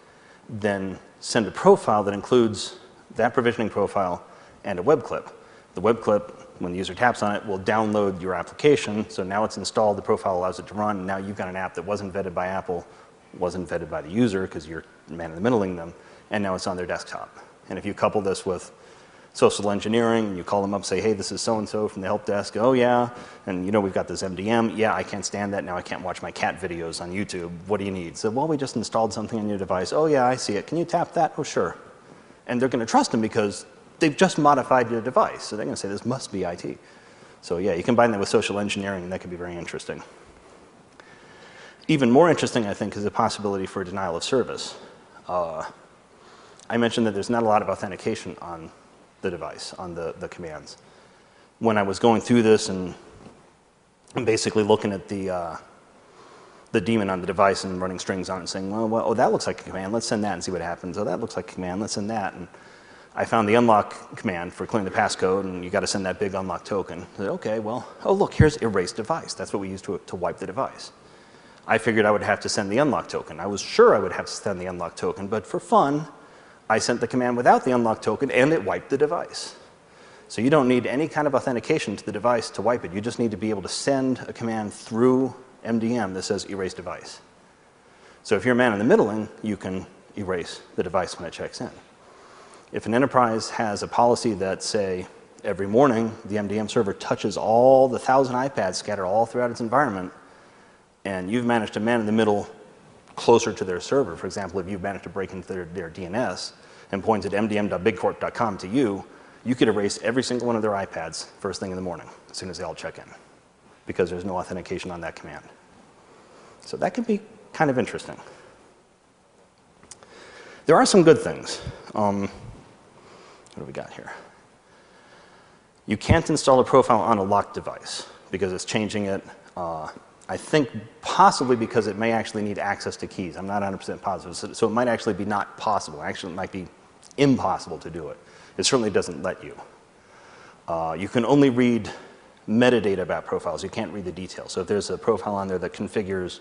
then send a profile that includes that provisioning profile and a web clip. The web clip, when the user taps on it, will download your application. So now it's installed, the profile allows it to run, and now you've got an app that wasn't vetted by Apple, wasn't vetted by the user because you're man in the middling them, and now it's on their desktop. And if you couple this with social engineering, and you call them up, say, hey, this is so-and-so from the help desk. Oh, yeah. And we've got this MDM. Yeah, I can't stand that. Now I can't watch my cat videos on YouTube. What do you need? So, well, we just installed something on your device. Oh, yeah, I see it. Can you tap that? Oh, sure. And they're going to trust them because they've just modified your device. So they're going to say, this must be IT. So, yeah, you combine that with social engineering, and that could be very interesting. Even more interesting, I think, is the possibility for denial of service. I mentioned that there's not a lot of authentication on the device, on the commands. When I was going through this and basically looking at the daemon on the device and running strings on it and saying, well, oh, that looks like a command, let's send that and see what happens. Oh, that looks like a command, let's send that. And I found the unlock command for clearing the passcode, and you got to send that big unlock token. I said, okay, well, oh, look, here's erase device. That's what we use to wipe the device. I figured I would have to send the unlock token. I was sure I would have to send the unlock token, but for fun, I sent the command without the unlock token, and it wiped the device. So you don't need any kind of authentication to the device to wipe it. You just need to be able to send a command through MDM that says erase device. So if you're man in the middling, you can erase the device when it checks in. If an enterprise has a policy that, say, every morning the MDM server touches all the 1,000 iPads scattered all throughout its environment, and you've managed to man in the middle closer to their server, for example, if you've managed to break into their DNS and pointed mdm.bigcorp.com to you, you could erase every single one of their iPads first thing in the morning, as soon as they all check in, because there's no authentication on that command. So that could be kind of interesting. There are some good things. What do we got here? You can't install a profile on a locked device because it's changing it. I think possibly because it may actually need access to keys. I'm not 100% positive. So it might actually be not possible. Actually, it might be impossible to do it. It certainly doesn't let you. You can only read metadata about profiles. You can't read the details. So if there's a profile on there that configures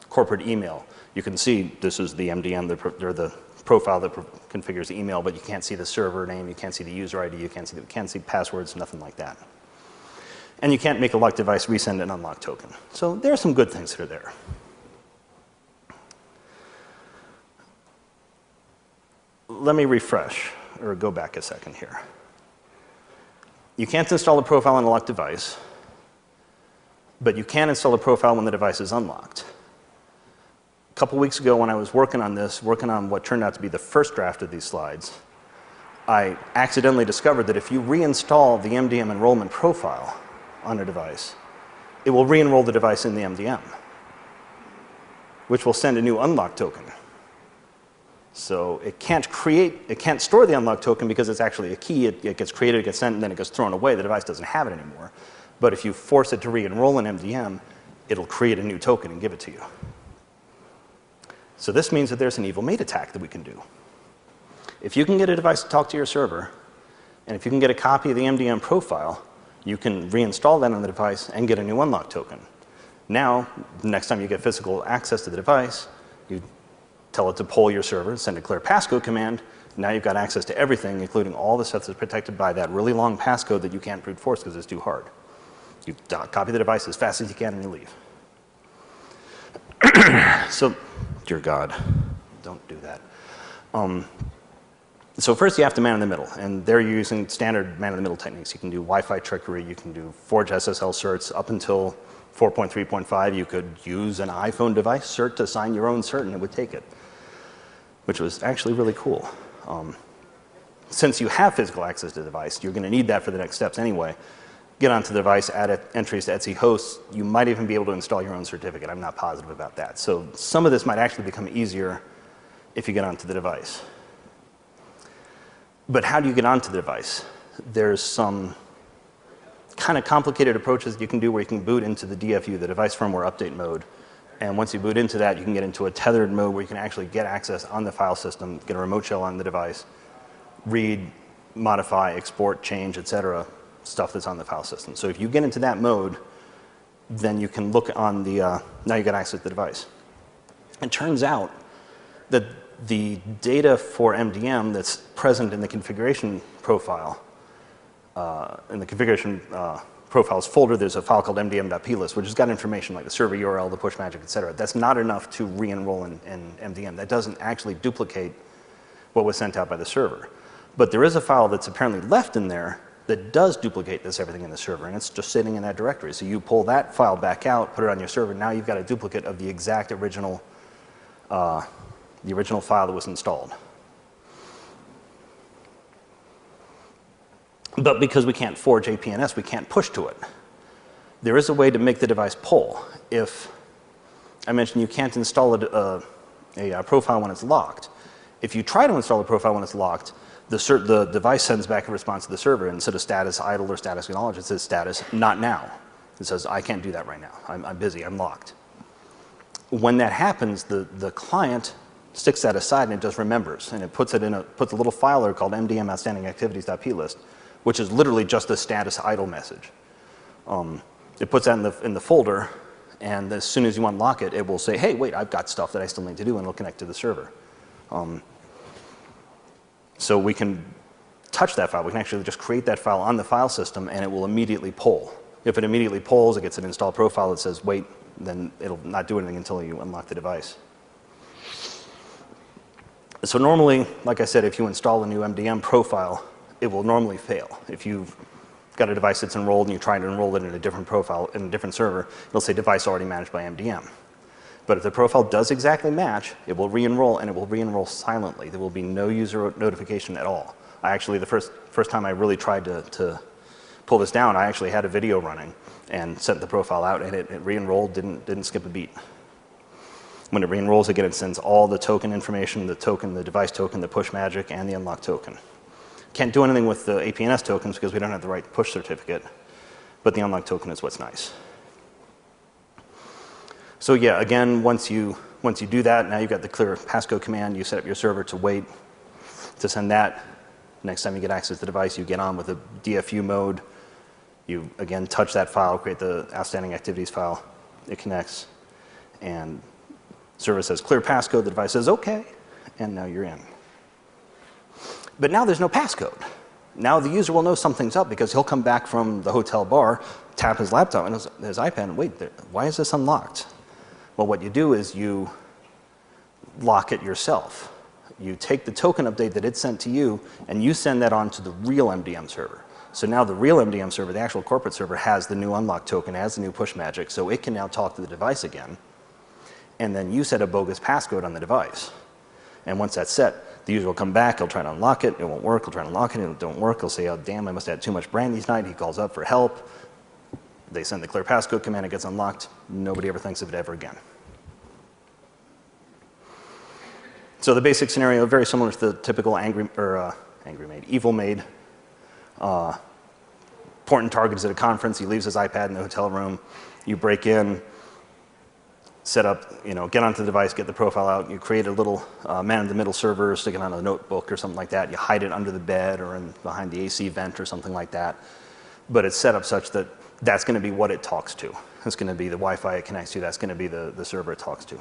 corporate email, you can see this is the MDM, or the profile that configures the email, but you can't see the server name, you can't see the user ID, you can't see passwords, nothing like that. And you can't make a locked device resend an unlocked token. So there are some good things that are there. Let me refresh, or go back a second here. You can't install a profile on a locked device, but you can install a profile when the device is unlocked. A couple weeks ago when I was working on this, working on what turned out to be the first draft of these slides, I accidentally discovered that if you reinstall the MDM enrollment profile on a device, it will re-enroll the device in the MDM, which will send a new unlock token. So it can't store the unlock token because it's actually a key. It gets created, it gets sent, and then it gets thrown away. The device doesn't have it anymore. But if you force it to re-enroll in MDM, it'll create a new token and give it to you. So this means that there's an evil mate attack that we can do. If you can get a device to talk to your server, and if you can get a copy of the MDM profile, you can reinstall that on the device and get a new unlock token. Now, the next time you get physical access to the device, you tell it to poll your server, send a clear passcode command. Now you've got access to everything, including all the stuff that's protected by that really long passcode that you can't brute force because it's too hard. You copy the device as fast as you can and you leave. So, dear God, don't do that. So first you have to man in the middle, and they're using standard man in the middle techniques. You can do Wi-Fi trickery, you can do forge SSL certs. Up until 4.3.5, you could use an iPhone device cert to sign your own cert and it would take it, which was actually really cool. Since you have physical access to the device, you're going to need that for the next steps anyway. Get onto the device, add entries to Etsy hosts. You might even be able to install your own certificate. I'm not positive about that. So some of this might actually become easier if you get onto the device. But how do you get onto the device? There's some kind of complicated approaches you can do where you can boot into the DFU, the device firmware update mode. And once you boot into that, you can get into a tethered mode where you can actually get access on the file system, get a remote shell on the device, read, modify, export, change, etc., stuff that's on the file system. So if you get into that mode, then you can look on the, now you get access to the device. It turns out that the data for MDM that's present in the configuration profile, in the configuration profiles folder, there's a file called mdm.plist, which has got information like the server URL, the push magic, et cetera. That's not enough to re-enroll in MDM. That doesn't actually duplicate what was sent out by the server. But there is a file that's apparently left in there that does duplicate everything in the server, and it's just sitting in that directory. So you pull that file back out, put it on your server, now you've got a duplicate of the exact original file that was installed. But because we can't forge APNS, we can't push to it. There is a way to make the device pull. If I mentioned you can't install a profile when it's locked. If you try to install a profile when it's locked, the device sends back a response to the server. Instead of status idle or status acknowledged, it says status not now. It says, I can't do that right now. I'm busy, I'm locked. When that happens, the client sticks that aside and it just remembers, and it puts a little file there called MDM outstanding activities.plist, which is literally just a status idle message. It puts that in the folder, and as soon as you unlock it, it will say, hey, wait, I've got stuff that I still need to do, and it'll connect to the server. So we can touch that file. We can actually just create that file on the file system, and it will immediately pull. If it immediately pulls, it gets an install profile that says, wait, then it'll not do anything until you unlock the device. So normally, like I said, if you install a new MDM profile, it will normally fail. If you've got a device that's enrolled and you try to enroll it in a different profile, in a different server, it'll say device already managed by MDM. But if the profile does exactly match, it will re-enroll, and it will re-enroll silently. There will be no user notification at all. I actually, the first time I really tried to pull this down, I actually had a video running and sent the profile out, and it re-enrolled, didn't skip a beat. When it re-enrolls again, it sends all the token information, the device token, the push magic, and the unlock token. Can't do anything with the APNS tokens because we don't have the right push certificate, but the unlock token is what's nice. So yeah, again, once you do that, now you've got the clear passcode command. You set up your server to wait to send that. Next time you get access to the device, you get on with the DFU mode. You, again, touch that file, create the outstanding activities file. It connects, and server says clear passcode. The device says OK, and now you're in. But now there's no passcode. Now the user will know something's up because he'll come back from the hotel bar, tap his laptop and his iPad, and wait, why is this unlocked? Well, what you do is you lock it yourself. You take the token update that it sent to you, and you send that on to the real MDM server. So now the real MDM server, the actual corporate server, has the new unlock token, has the new push magic, so it can now talk to the device again. And then you set a bogus passcode on the device. And once that's set, the user will come back, he'll try to unlock it, it won't work, he'll try to unlock it, it don't work, he'll say, oh damn, I must have had too much brandy tonight, he calls up for help. They send the clear passcode command, it gets unlocked, nobody ever thinks of it ever again. So the basic scenario, very similar to the typical evil maid. Important target is at a conference, he leaves his iPad in the hotel room, you break in, set up, get onto the device, get the profile out, you create a little man-in-the-middle server, stick it on a notebook or something like that, you hide it under the bed or behind the AC vent or something like that. But it's set up such that that's going to be what it talks to. It's going to be the Wi-Fi it connects to, that's going to be the server it talks to.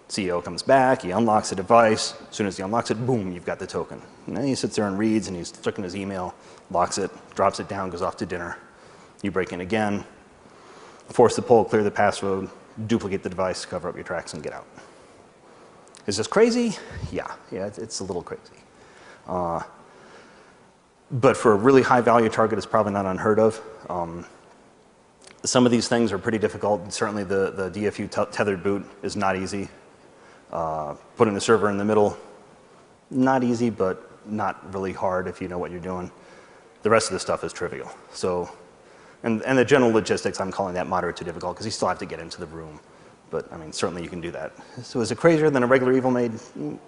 CEO comes back, he unlocks the device, as soon as he unlocks it, boom, you've got the token. And then he sits there and reads and he's checking his email, locks it, drops it down, goes off to dinner. You break in again, force the poll, clear the password, duplicate the device, cover up your tracks, and get out. Is this crazy? Yeah, it's a little crazy. But for a really high value target, it's probably not unheard of. Some of these things are pretty difficult. Certainly the DFU tethered boot is not easy. Putting the server in the middle, not easy, but not really hard if you know what you're doing. The rest of the stuff is trivial. So, and the general logistics, I'm calling that moderate to difficult because you still have to get into the room. But I mean, certainly you can do that. So is it crazier than a regular evil maid?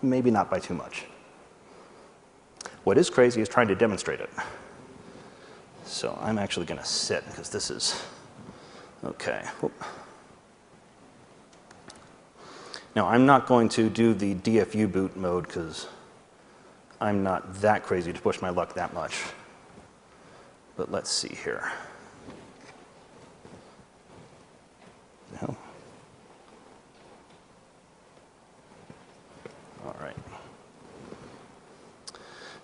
Maybe not by too much. What is crazy is trying to demonstrate it. So I'm actually going to sit because this is, okay. Whoop. Now I'm not going to do the DFU boot mode because I'm not that crazy to push my luck that much. But let's see here. No. All right.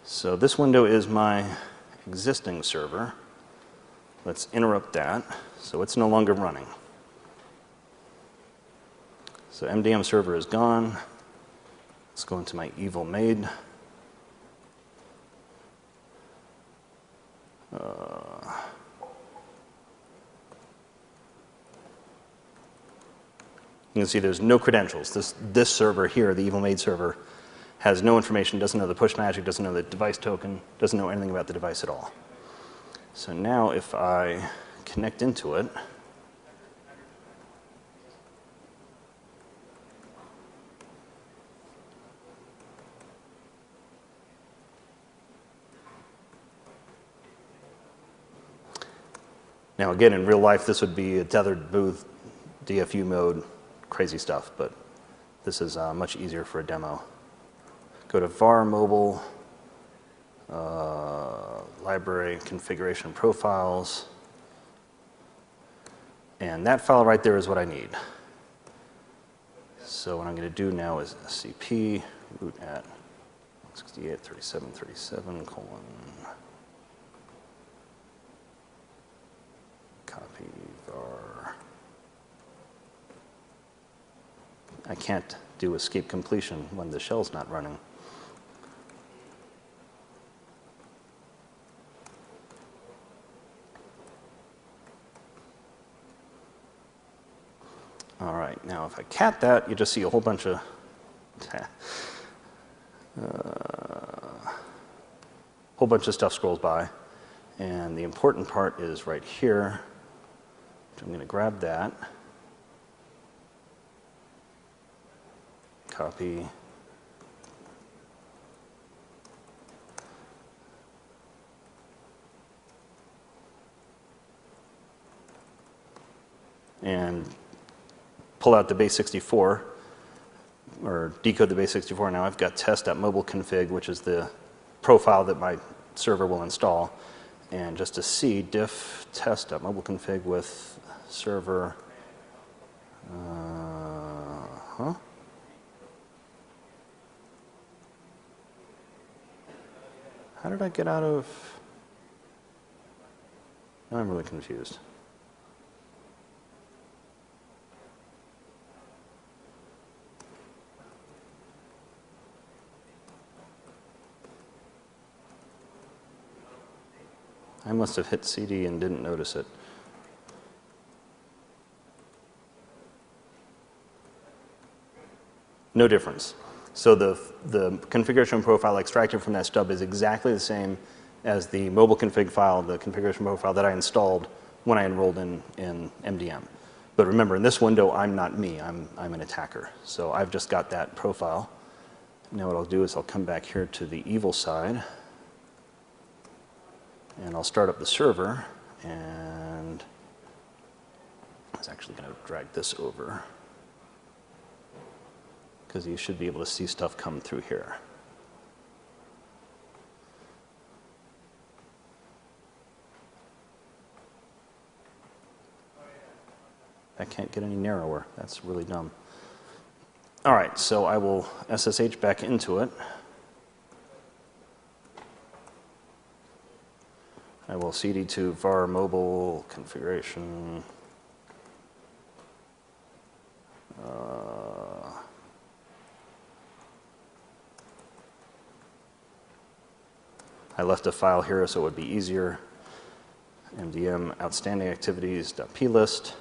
So this window is my existing server. Let's interrupt that. So it's no longer running. So MDM server is gone. Let's go into my evil maid. You can see there's no credentials. This server here, the evil maid server, has no information, doesn't know the push magic, doesn't know the device token, doesn't know anything about the device at all. So now if I connect into it, now again, in real life, this would be a tethered booth, DFU mode, crazy stuff, but this is much easier for a demo. Go to var mobile, library configuration profiles, and that file right there is what I need. So what I'm going to do now is scp root at 168.37.37 : copy var. I can't do escape completion when the shell's not running. All right, now if I cat that, you just see a whole bunch of stuff scrolls by. And the important part is right here. I'm going to grab that, copy, and pull out the base64, or decode the base64. Now I've got test.mobileconfig, which is the profile that my server will install. And just to see, diff test.mobileconfig with server. How did I get out of? Now I'm really confused. I must have hit CD and didn't notice it. No difference. So the configuration profile extracted from that stub is exactly the same as the mobile config file, the configuration profile that I installed when I enrolled in MDM. But remember, in this window, I'm not me. I'm an attacker. So I've just got that profile. Now what I'll do is I'll come back here to the evil side, and I'll start up the server, and I was actually going to drag this over, because you should be able to see stuff come through here. I can't get any narrower. That's really dumb. All right, so I will SSH back into it. I will cd to var mobile configuration. I left a file here so it would be easier. MDM outstanding activities.plist.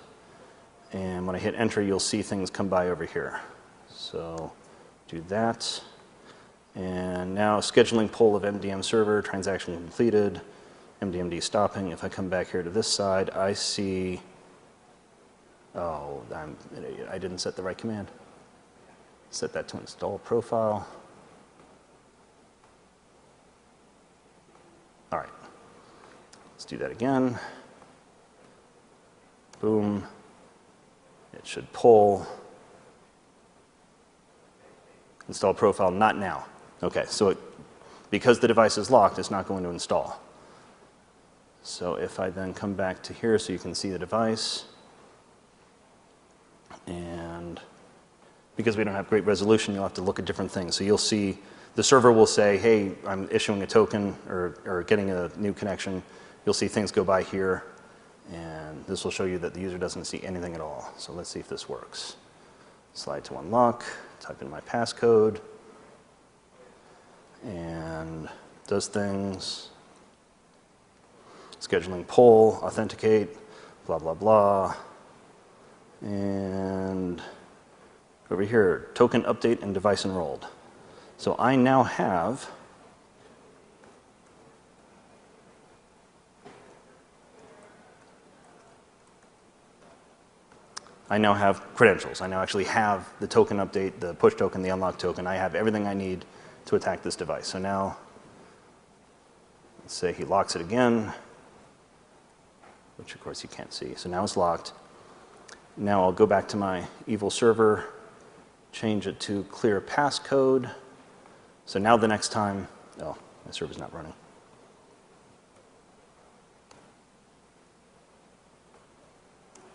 And when I hit enter, you'll see things come by over here. So do that. And now scheduling poll of MDM server, transaction completed, MDMD stopping. If I come back here to this side, I see, oh, I'm an idiot. I didn't set the right command. Set that to install profile. All right, let's do that again. Boom. It should pull. Install profile, not now. Okay, so because the device is locked, it's not going to install. So if I then come back to here so you can see the device, and because we don't have great resolution, you'll have to look at different things. So you'll see the server will say, hey, I'm issuing a token or getting a new connection. You'll see things go by here, and this will show you that the user doesn't see anything at all. So let's see if this works. Slide to unlock, type in my passcode, and does things. Scheduling poll, authenticate, blah, blah, blah. And over here, token update and device enrolled. So I now have credentials. I now actually have the token update, the push token, the unlock token. I have everything I need to attack this device. So now, let's say he locks it again, which of course you can't see. So now it's locked. Now I'll go back to my evil server, change it to clear passcode. So now the next time, oh, my server's not running.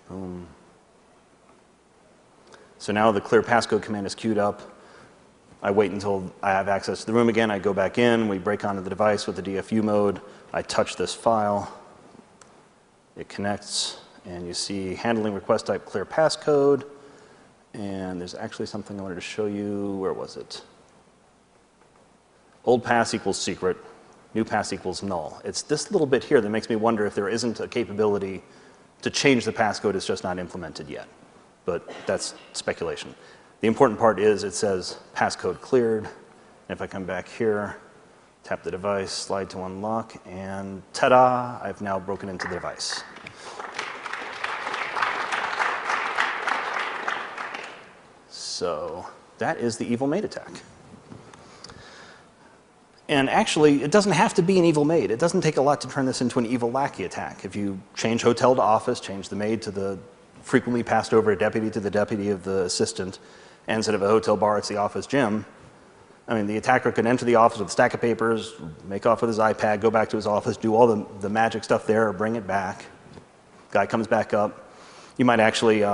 Boom. So now the clear passcode command is queued up. I wait until I have access to the room again. I go back in. We break onto the device with the DFU mode. I touch this file. It connects. And you see handling request type clear passcode. And there's actually something I wanted to show you. Where was it? Old pass equals secret. New pass equals null. It's this little bit here that makes me wonder if there isn't a capability to change the passcode. It's just not implemented yet. But that's speculation. The important part is it says passcode cleared. And if I come back here, tap the device, slide to unlock, and ta-da, I've now broken into the device. So that is the evil maid attack. And actually, it doesn't have to be an evil maid. It doesn't take a lot to turn this into an evil lackey attack. If you change hotel to office, change the maid to the frequently passed over deputy to the deputy of the assistant, and instead of a hotel bar, it's the office gym. I mean, the attacker could enter the office with a stack of papers, make off with his iPad, go back to his office, do all the magic stuff there, or bring it back. Guy comes back up. You might actually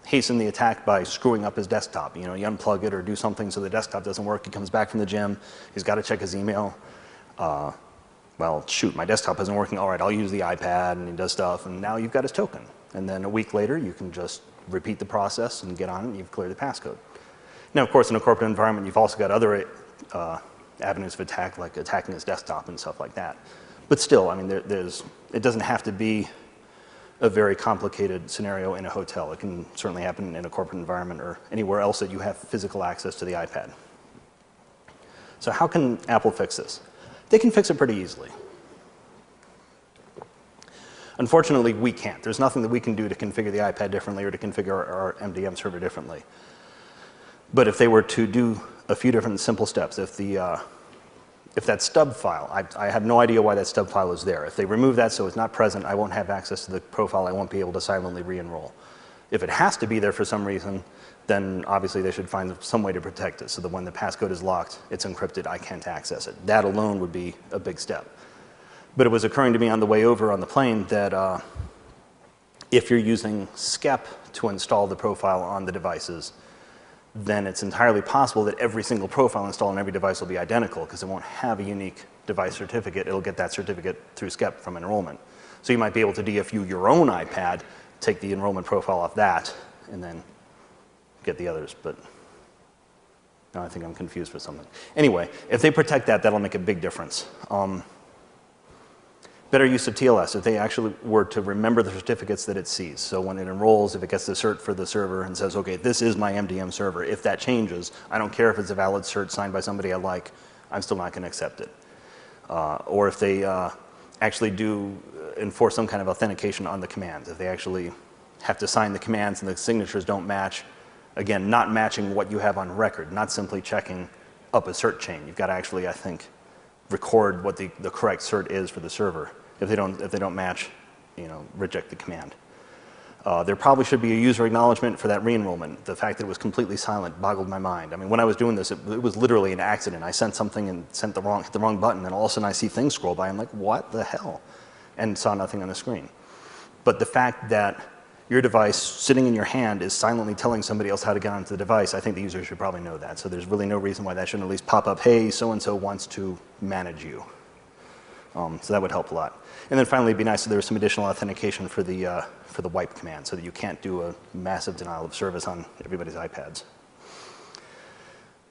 hasten the attack by screwing up his desktop. You know, you unplug it or do something so the desktop doesn't work. He comes back from the gym. He's got to check his email. Well, shoot, my desktop isn't working. All right, I'll use the iPad, and he does stuff, and now you've got his token. And then a week later, you can just repeat the process and get on it, and you've cleared the passcode. Now, of course, in a corporate environment, you've also got other avenues of attack, like attacking his desktop and stuff like that. But still, I mean, it doesn't have to be a very complicated scenario in a hotel. It can certainly happen in a corporate environment or anywhere else that you have physical access to the iPad. So how can Apple fix this? They can fix it pretty easily. Unfortunately, we can't. There's nothing that we can do to configure the iPad differently or to configure our MDM server differently. But if they were to do a few different simple steps, if that stub file, I have no idea why that stub file is there. If they remove that so it's not present, I won't have access to the profile. I won't be able to silently re-enroll. If it has to be there for some reason, then obviously they should find some way to protect it so that when the passcode is locked, it's encrypted, I can't access it. That alone would be a big step. But it was occurring to me on the way over on the plane that if you're using SCEP to install the profile on the devices, then it's entirely possible that every single profile installed on every device will be identical because it won't have a unique device certificate. It'll get that certificate through SCEP from enrollment. So you might be able to DFU your own iPad, take the enrollment profile off that, and then get the others. But no, I think I'm confused for something. Anyway, if they protect that, that'll make a big difference. Better use of TLS, if they actually were to remember the certificates that it sees. So when it enrolls, if it gets the cert for the server and says, okay, this is my MDM server, if that changes, I don't care if it's a valid cert signed by somebody I like, I'm still not going to accept it. Or if they actually do enforce some kind of authentication on the commands, if they actually have to sign the commands and the signatures don't match, again, not matching what you have on record, not simply checking up a cert chain. You've got to actually, I think, record what the correct cert is for the server. If they don't match, reject the command. There probably should be a user acknowledgement for that re-enrollment. The fact that it was completely silent boggled my mind. I mean, when I was doing this, it was literally an accident. I sent something and hit the wrong button, and all of a sudden I see things scroll by. I'm like, what the hell? And saw nothing on the screen. But the fact that your device sitting in your hand is silently telling somebody else how to get onto the device, I think the user should probably know that. So there's really no reason why that shouldn't at least pop up, hey, so-and-so wants to manage you. So that would help a lot. And then finally, it'd be nice if there was some additional authentication for the wipe command so that you can't do a massive denial of service on everybody's iPads.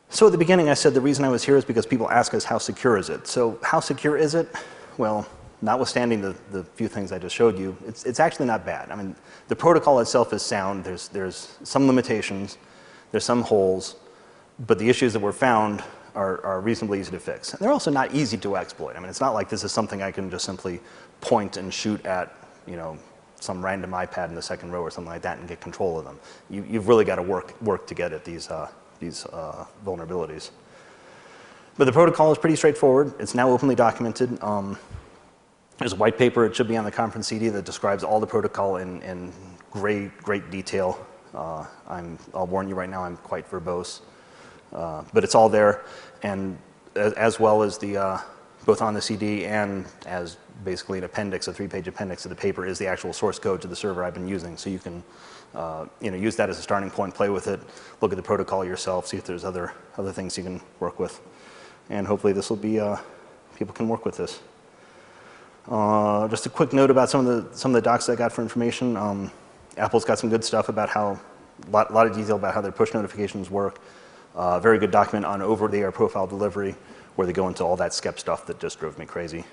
So at the beginning, I said the reason I was here is because people ask us how secure is it. So how secure is it? Well, notwithstanding the few things I just showed you, it's actually not bad. I mean, the protocol itself is sound. There's some limitations. There's some holes. But the issues that were found are reasonably easy to fix. And they're also not easy to exploit. I mean, it's not like this is something I can just simply point and shoot at, some random iPad in the second row or something like that and get control of them. You've really got to work to get at these vulnerabilities. But the protocol is pretty straightforward. It's now openly documented. There's a white paper. It should be on the conference CD that describes all the protocol in great detail. I'll warn you right now, I'm quite verbose. But it's all there, and as well as both on the CD and as basically an appendix, a 3-page appendix of the paper is the actual source code to the server I've been using. So you can use that as a starting point, play with it, look at the protocol yourself, see if there's other things you can work with. And hopefully this will be, people can work with this. Just a quick note about some of the docs I got for information. Apple's got some good stuff about a lot of detail about how their push notifications work. Very good document on over-the-air profile delivery where they go into all that SCEP stuff that just drove me crazy.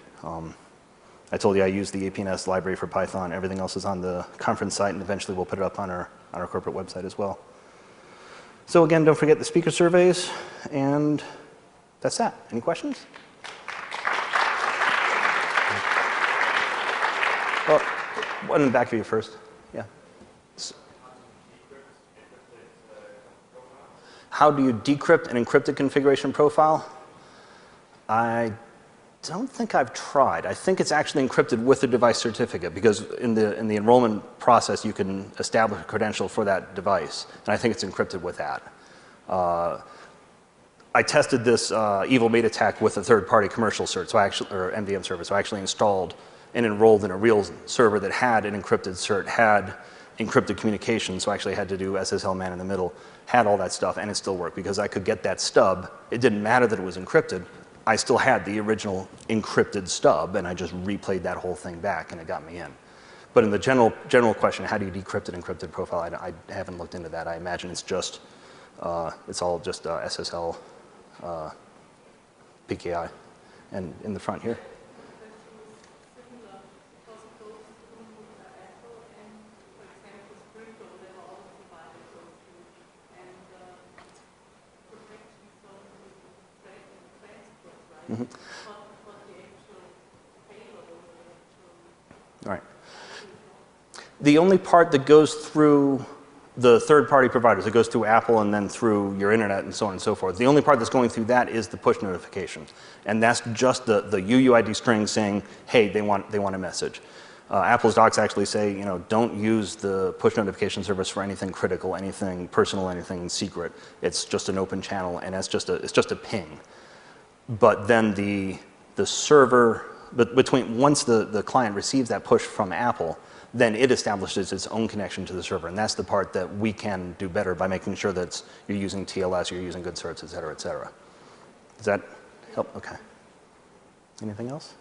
I told you I use the APNS library for Python. Everything else is on the conference site, and eventually we'll put it up on our corporate website as well. So again, don't forget the speaker surveys, and that's that. Any questions? Well, one in the back of you first. Yeah. How do you decrypt an encrypted configuration profile? I don't think I've tried. I think it's actually encrypted with the device certificate because in the enrollment process you can establish a credential for that device, and I think it's encrypted with that. I tested this evil bait attack with a third-party commercial cert, or MDM server, so I actually installed and enrolled in a real server that had an encrypted cert, had encrypted communication, so I actually had to do SSL man in the middle, had all that stuff, and it still worked because I could get that stub. It didn't matter that it was encrypted. I still had the original encrypted stub, and I just replayed that whole thing back, and it got me in. But in the general question, how do you decrypt an encrypted profile, I haven't looked into that. I imagine it's just, it's all just SSL PKI. And in the front here. All right. The only part that goes through the third-party providers, it goes through Apple and then through your internet and so on and so forth. The only part that's going through that is the push notifications. And that's just the UUID string saying, hey, they want a message. Apple's docs actually say, you know, don't use the push notification service for anything critical, anything personal, anything secret. It's just an open channel, and it's just a ping. But then the server, once the client receives that push from Apple, then it establishes its own connection to the server. And that's the part that we can do better by making sure that you're using TLS, you're using good certs, et cetera, et cetera. Does that help? OK. Anything else?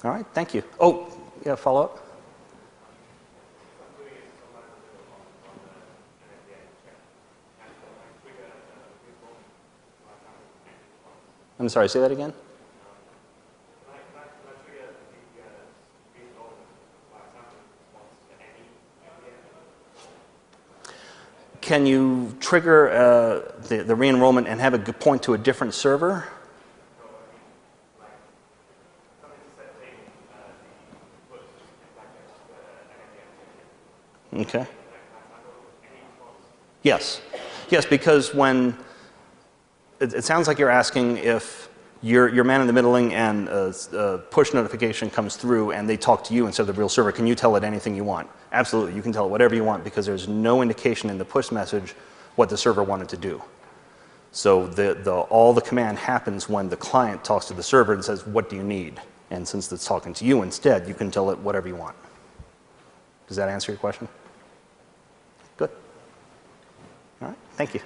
All right, thank you. Oh, yeah, follow up? I'm sorry, say that again? Can you trigger the re-enrollment and have it point to a different server? Okay. Yes. Yes, because when it sounds like you're asking if you're man in the middling and a push notification comes through and they talk to you instead of the real server, can you tell it anything you want? Absolutely, you can tell it whatever you want because there's no indication in the push message what the server wanted to do. So all the command happens when the client talks to the server and says, what do you need? And since it's talking to you instead, you can tell it whatever you want. Does that answer your question? Good. All right, thank you.